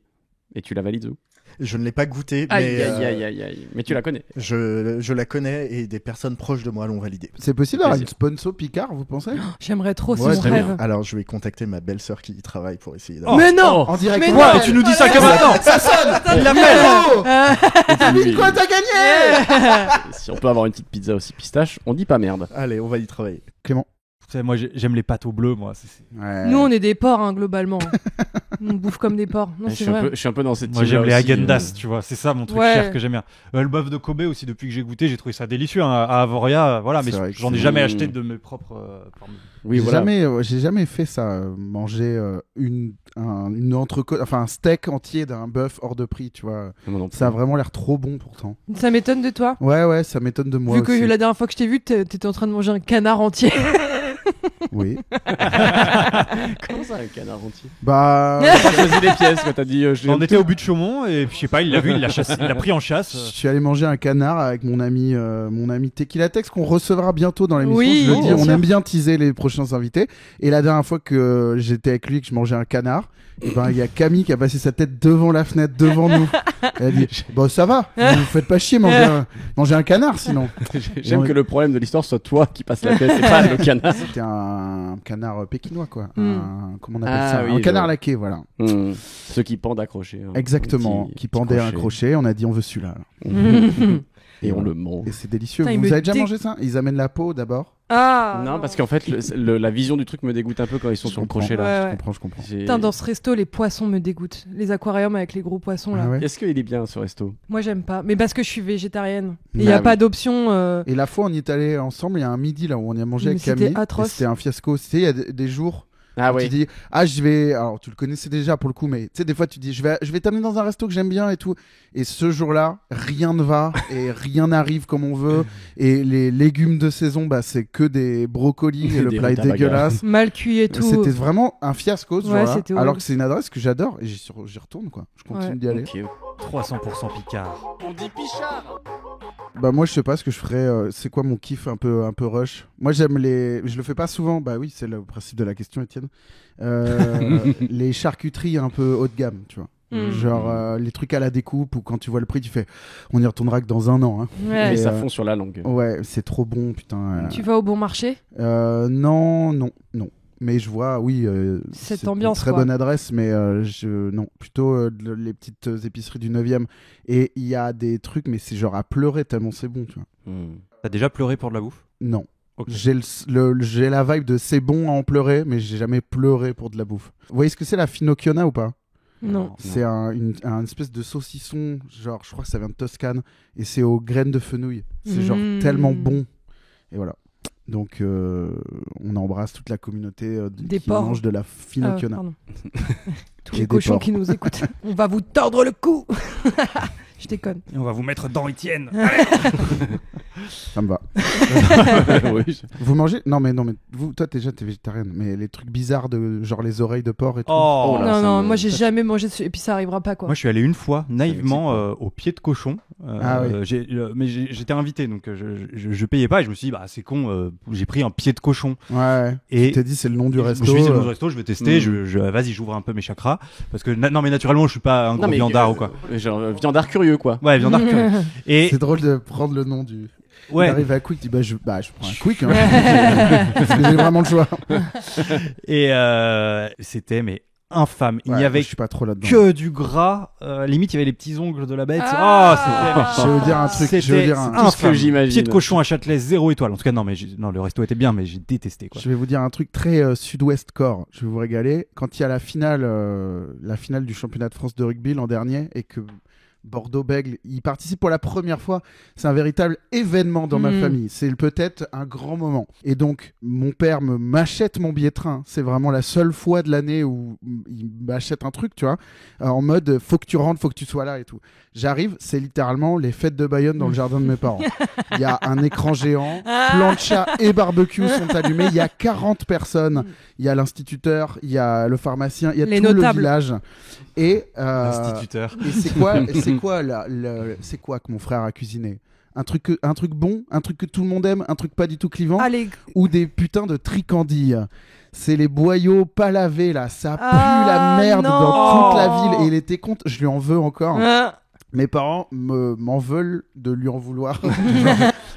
Et tu la valides où? Je ne l'ai pas goûté, Aïe, mais aïe. Mais tu la connais. je la connais et des personnes proches de moi l'ont validé. C'est possible d'avoir Plaisir. une sponsor Picard, vous pensez? J'aimerais trop, c'est Ouais, mon très rêve. Alors je vais contacter ma belle-sœur qui y travaille pour essayer Oh. d'avoir. Mais non. En direct. Mais Ouais, non. Et tu nous dis ça comme maintenant. Ça sonne. Il l'appelle. Camille, quoi, t'as gagné? Si on peut avoir une petite pizza aussi pistache, on dit pas merde. Allez, on va y travailler. Clément. Tu sais, moi j'aime les pâtes au bleu, moi. Ouais. Nous on est des porcs hein, globalement. On bouffe comme des porcs. Non, je, c'est suis un vrai. peu, je suis un peu dans cette Moi team-là j'aime les aussi, Häagen-Dazs, tu vois. C'est ça mon truc Ouais. cher que j'aime bien. Le bœuf de Kobe aussi, depuis que j'ai goûté, j'ai trouvé ça délicieux hein, à Avoria. Voilà, mais C'est vrai que j'en ai c'est- jamais acheté de mes propres. Oui, J'ai voilà. j'ai jamais fait ça, manger une entrecôte, enfin un steak entier d'un bœuf hors de prix, tu vois. Moi non plus. Ça a vraiment l'air trop bon pourtant. Ça m'étonne de toi. Ouais, ça m'étonne de moi Vu que aussi. la dernière fois que je t'ai vu, t'étais en train de manger un canard entier. Oui. Comment ça, un canard entier? Bah, T'as choisi les pièces, quoi. T'as dit. On était au but de Chaumont et puis, je sais pas, il l'a vu, il l'a chassé, il l'a pris en je chasse. suis allé manger un canard avec mon ami Tequila Tex qu'on recevra bientôt dans l'émission. Oui, je le dis, bien on sûr. aime bien teaser les prochains invités. Et la dernière fois que j'étais avec lui, que je mangeais un canard, et ben il y a Camille qui a passé sa tête devant la fenêtre, devant nous. Elle a dit, bon ça va, vous faites pas chier, manger un canard sinon. J'aime Ouais. que le problème de l'histoire soit toi qui passe la tête et pas le canard. C'était un canard pékinois quoi. Comment on appelle Ah ça? oui, Un je canard vois. laqué, voilà. Ceux qui pendent accrochés. hein. Exactement, Petit- qui petit pendait un crochet. On a dit on veut celui-là. Et on le mange. Et c'est délicieux. Putain, il vous me avez déjà dé- mangé ça? Ils amènent la peau d'abord. Ah Non, parce qu'en fait, la vision du truc me dégoûte un peu quand ils sont Je sur le comprends. crochet là. Ouais. Je comprends. J'ai- Putain, dans ce resto, les poissons me dégoûtent. Les aquariums avec les gros poissons là. Ah ouais. Est-ce qu'il est bien ce resto? Moi, j'aime pas. Mais parce que je suis végétarienne. Et il Ah n'y a oui. pas d'option. Et la fois, on y est allé ensemble. Il y a un midi là où on y a mangé Mais avec c'était Camille. atroce. Et c'était un fiasco. C'était il y a des jours. Ah où Tu oui. dis, je vais. Alors, tu le connaissais déjà pour le coup, mais tu sais, des fois, tu dis, je vais t'amener dans un resto que j'aime bien et tout. Et ce jour-là, rien ne va et rien n'arrive comme on veut. Et les légumes de saison, bah, c'est que des brocolis et le Des plat est rutabagas. dégueulasse. Mal cuit et tout. C'était vraiment un fiasco ce Ouais, jour-là. c'était Alors horrible. que c'est une adresse que j'adore et j'y retourne quoi. Je continue Ouais. d'y aller. Ok. 300% Picard. On dit Pichard. Bah moi je sais pas ce que je ferais. C'est quoi mon kiff un peu rush. Moi j'aime je le fais pas souvent. Bah oui, c'est le principe de la question, Étienne. Les charcuteries un peu haut de gamme, tu vois. Genre les trucs à la découpe ou quand tu vois le prix tu fais on y retournera que dans un an hein. Ouais. Mais ça fond sur la langue. Ouais, c'est trop bon putain. Tu vas au bon marché? Non. Mais je vois, oui, Cette c'est ambiance, une très quoi. bonne adresse, mais non, plutôt les petites épiceries du 9e. Et il y a des trucs, mais c'est genre à pleurer tellement c'est bon, tu vois. T'as déjà pleuré pour de la bouffe? Non. Ok. J'ai la vibe de c'est bon à en pleurer, mais j'ai jamais pleuré pour de la bouffe. Vous voyez ce que c'est la finocchiona ou pas? Non. C'est un espèce de saucisson, genre je crois que ça vient de Toscane, et c'est aux graines de fenouil. C'est genre tellement bon. Et voilà. Donc on embrasse toute la communauté Des qui porcs. mange de la finocchiona. Pardon. Tous Et les des cochons porcs. qui nous écoutent. On va vous tordre le cou. Je déconne. Et on va vous mettre dans Étienne. Ça me va. Oui. Vous mangez? Non mais vous, toi déjà t'es végétarienne, mais les trucs bizarres de genre les oreilles de porc et tout. Oh, là, ça non, me- moi j'ai jamais mangé dessus. Et puis ça arrivera pas quoi. Moi, je suis allé une fois, naïvement, mythique, au pied de cochon. Ah oui. Mais j'étais invité, donc je payais pas. Et je me suis dit, bah, c'est con, j'ai pris un pied de cochon. Ouais. Et Tu t'es dit c'est le nom du je resto. me suis dit, c'est le nom du resto, je vais tester. Mm. Vas-y, j'ouvre un peu mes chakras. Parce que, non, mais naturellement, je suis pas un gros Non, mais viandard ou quoi. Genre viandard curieux quoi. Ouais, viandard curieux. Et C'est drôle de prendre le nom du. ouais. Il arrive à Quick, il dit je prends un Quick. Hein. Parce que j'ai vraiment le choix. Et c'était mais infâme. Il Ouais, n'y moi, avait je suis pas trop là-dedans. que du gras. Limite, il y avait les petits ongles de la bête. Ah. Je vais vous dire un truc. Je vais vous C'était dire un- tout ce que infâme. j'imagine. Pied de cochon à Châtelet, 0 étoile. En tout cas, non, mais non, le resto était bien, mais j'ai détesté quoi. Je vais vous dire un truc très sud-ouest corps. Je vais vous régaler. Quand il y a la finale du championnat de France de rugby l'an dernier et que Bordeaux-Bègles, il participe pour la première fois, c'est un véritable événement dans ma famille. C'est peut-être un grand moment. Et donc, mon père m'achète mon billet de train. C'est vraiment la seule fois de l'année où il m'achète un truc, tu vois, en mode faut que tu rentres, faut que tu sois là et tout. J'arrive, c'est littéralement les fêtes de Bayonne dans le jardin de mes parents. Il y a un écran géant, plancha et barbecue sont allumés. Il y a 40 personnes. Il y a l'instituteur, il y a le pharmacien, il y a Les tout notables. le village. Et Instituteur. et c'est quoi que mon frère a cuisiné? Un truc bon, un truc que tout le monde aime, un truc pas du tout clivant, Allez. ou des putains de tricandilles. C'est les boyaux pas lavés là, ça pue Ah, la merde non. dans toute la ville. Et il était contre, je lui en veux encore. Ah. Mes parents m'en veulent de lui en vouloir.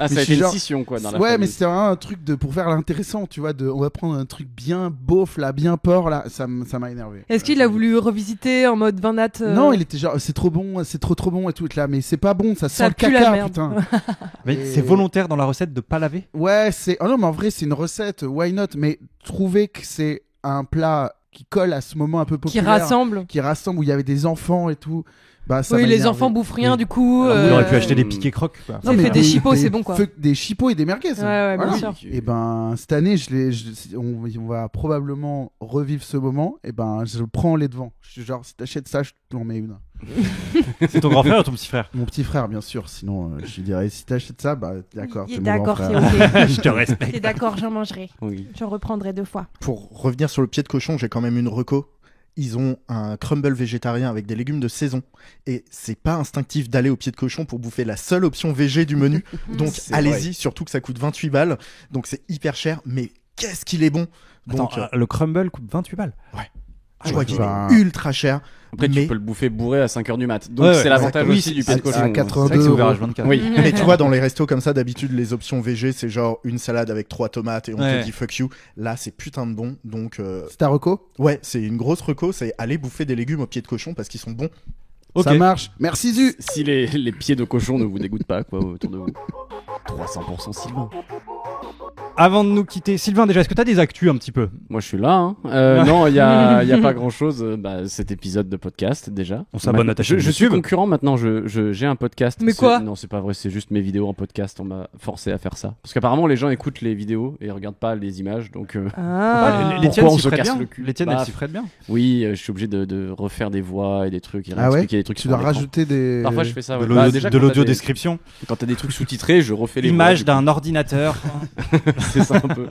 Ah, Mais ça a je suis été une genre- scission quoi dans la Ouais, famille. mais c'était un truc pour faire l'intéressant, tu vois. On va prendre un truc bien beauf là, bien porc là. Ça m'a énervé. Est-ce qu'il a voulu revisiter en mode vin nat Non, il était genre c'est trop bon, c'est trop bon et tout là, mais c'est pas bon, ça sent le pue la caca, merde. putain. Mais Et- c'est volontaire dans la recette de pas laver. Ouais, oh non, mais en vrai c'est une recette, why not? Mais trouver que c'est un plat qui colle à ce moment un peu qui populaire, rassemble. qui rassemble où il y avait des enfants et tout, bah ça Oui, m'a les énervé. enfants bouffent rien Oui. du coup. Alors, on aurait pu euh, acheter des piquets crocs. Quoi. Ça fait des chipots, c'est bon, quoi. Des chipots et des merguez. Ouais, ouais, bien sûr. Et ben cette année, on va probablement revivre ce moment. Et ben je prends les devants. Je suis genre si t'achètes ça, je t'en mets une. C'est ton grand frère ou ton petit frère? Mon petit frère, bien sûr. Sinon, je lui dirais si t'achètes ça, bah d'accord. Il est t'es mon grand d'accord, frère. c'est ok. Je te respecte. T'es d'accord, j'en mangerai. Oui. J'en reprendrai 2 fois. Pour revenir sur le pied de cochon, j'ai quand même une reco. Ils ont un crumble végétarien avec des légumes de saison. Et c'est pas instinctif d'aller au pied de cochon pour bouffer la seule option végé du menu. Donc C'est allez-y, surtout que ça coûte 28 balles. Donc c'est hyper cher, mais qu'est-ce qu'il est bon. Donc Attends, le crumble coûte 28 balles. je crois ouais, qu'il bah, est ultra cher. Après, mais... tu peux le bouffer bourré à 5h du mat. Donc, Ouais, c'est ouais, l'avantage exactement. aussi du pied de à cochon. 82 C'est vrai que c'est ouvert à euros. H24. Oui. Mais tu vois, dans les restos comme ça, d'habitude, les options végé, c'est genre une salade avec 3 tomates et on Ouais. te dit fuck you. Là, c'est putain de bon. Donc, C'est ta reco? ouais, c'est une grosse reco. C'est aller bouffer des légumes au pied de cochon parce qu'ils sont bons. Ok. Ça marche. Merci Zu. Si les pieds de cochon ne vous dégoûtent pas, quoi, autour de vous. 300% Sylvain. Avant de nous quitter, Sylvain, déjà, est-ce que t'as des actus un petit peu? Moi, je suis là. Hein. Non, il y a pas grand-chose. Cet épisode de podcast, déjà. On s'abonne à ta chaîne Je suis YouTube. concurrent maintenant. J'ai un podcast. Mais quoi Non, c'est pas vrai. C'est juste mes vidéos en podcast. On m'a forcé à faire ça. Parce qu'apparemment, les gens écoutent les vidéos et regardent pas les images. Donc, Ah. Les tiennes Pourquoi on s'y se prêtent casse bien. le cul Les tiennes, Bah, elles s'y prêtent bien. oui, je suis obligé de refaire des voix et des trucs. Et Ah ouais? expliquer des trucs Tu sur dois l'écran. rajouter des. Parfois, je fais ça. De Ouais. Déjà, l'audio description. Quand t'as des trucs sous-titrés, je refais les Image voix, d'un ordinateur. c'est ça un peu.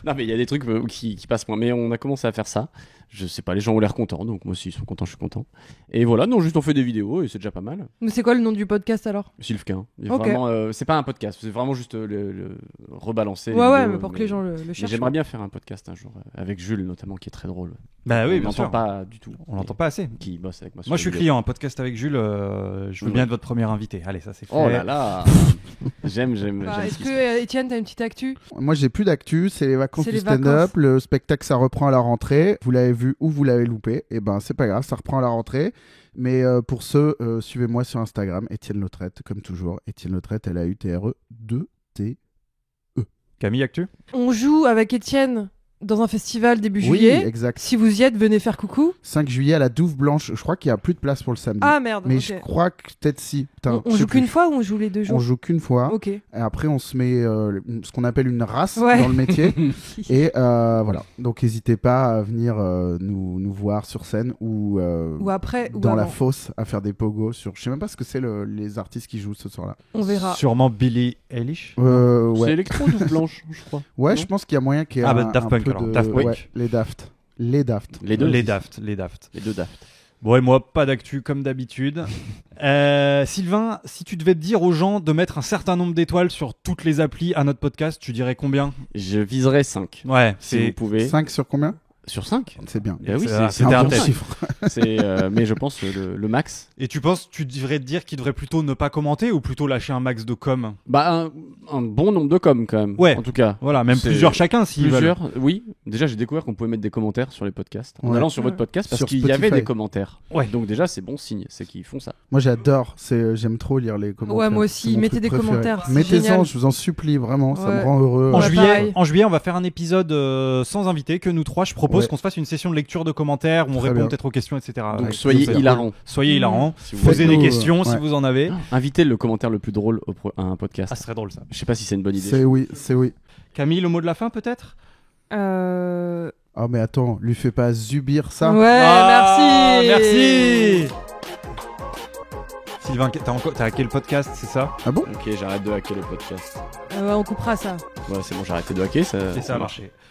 Non, mais il y a des trucs qui passent moins. Mais on a commencé à faire ça. Je sais pas, les gens ont l'air contents, donc moi aussi ils sont contents, je suis content. Et voilà, non, juste on fait des vidéos et c'est déjà pas mal. Mais c'est quoi le nom du podcast alors? Sylvain. Ok. Vraiment, c'est pas un podcast, c'est vraiment juste le rebalancer. les Ouais, vidéos, mais pour que les gens le mais cherchent. j'aimerais bien faire un podcast un jour avec Jules notamment, qui est très drôle. Bah oui, on bien sûr. l'entend pas du tout. On l'entend pas assez. Qui bosse avec moi. sur Moi, les je suis vidéos. client. Un podcast avec Jules, je veux bien être votre premier invité. Allez, ça c'est fait. Oh là là. J'aime. Bah, est-ce ce qui que se passe. Étienne, t'as une petite actu? Moi, j'ai plus d'actu, c'est les vacances C'est du les stand-up. vacances. Le spectacle, ça reprend à la rentrée. Vous l'avez vu ou vous l'avez loupé. Et ben, c'est pas grave, ça reprend à la rentrée. Mais pour ceux, suivez-moi sur Instagram, Étienne Lautrette, comme toujours. Étienne Lautrette, LAUTRE2T. Camille, actu? On joue avec Étienne dans un festival début Oui, juillet. exact. Si vous y êtes, venez faire coucou. 5 juillet à la Douve Blanche. Je crois qu'il y a plus de place pour le samedi. Ah merde. mais ok. je crois que peut-être si. Putain, On je sais joue plus. qu'une fois ou on joue les 2 jours? On joue qu'une fois. Ok. Et après, on se met ce qu'on appelle une race Ouais. dans le métier. Et voilà. Donc, n'hésitez pas à venir nous voir sur scène ou Ou après, ou dans la avant. fosse à faire des pogos sur. Je sais même pas ce que c'est les artistes qui jouent ce soir-là. On verra. Sûrement Billie Eilish. C'est Ouais. électro ou blanche, je crois. Ouais, non je pense qu'il y a moyen qu'il y ait Ah, bah, un, Daft un Punk, peu alors. de... Daft Punk. Ouais, les Daft. Les Daft. Les deux. Les Daft. Les Daft. Les deux Daft. Bon, et moi, pas d'actu comme d'habitude. Sylvain, si tu devais dire aux gens de mettre un certain nombre d'étoiles sur toutes les applis à notre podcast, tu dirais combien? Je viserais 5. Ouais, Si vous c'est. pouvez. 5 sur combien? Sur 5 C'est bien. oui, C'est c'était un un bon test. chiffre. Mais je pense le max. Et tu penses, tu devrais te dire qu'il devrait plutôt ne pas commenter ou plutôt lâcher un max de com? Bah, un bon nombre de com quand même. Ouais. En tout cas. Voilà, même C'est- plusieurs chacun s'ils veulent. Plusieurs, oui. Déjà, j'ai découvert qu'on pouvait mettre des commentaires sur les podcasts. En Ouais. allant sur votre podcast, parce Sur qu'il y avait Spotify. des commentaires. Ouais. Donc déjà, c'est bon signe, c'est qu'ils font ça. Moi, j'adore. J'aime trop lire les commentaires. Ouais, moi aussi. C'est mon Mettez truc des préféré. commentaires, c'est Mettez-en, génial. je vous en supplie, vraiment. Ça Ouais. me rend heureux. En, Ouais, juillet, pareil. en juillet, on va faire un épisode sans invité, que nous trois. Je propose Ouais. qu'on se fasse une session de lecture de commentaires où on Très répond bien. peut-être aux questions, etc. Donc avec soyez plaisir. hilarants. Soyez hilarants. Si vous Posez des Faites-nous, questions si ouais. vous en avez. Invitez le commentaire le plus drôle à un podcast. Ah, ce serait drôle ça. Je sais pas si c'est une bonne idée. C'est oui, c'est oui. Camille, le mot de la fin peut-être? Oh, mais attends, lui fais pas subir ça. Ouais, Ah, merci. Merci. Sylvain, t'as hacké le podcast, c'est ça? Ah bon? Ok, j'arrête de hacker le podcast. Ouais, on coupera ça. Ouais, c'est bon, j'ai arrêté de hacker. Ça Et ça a marché.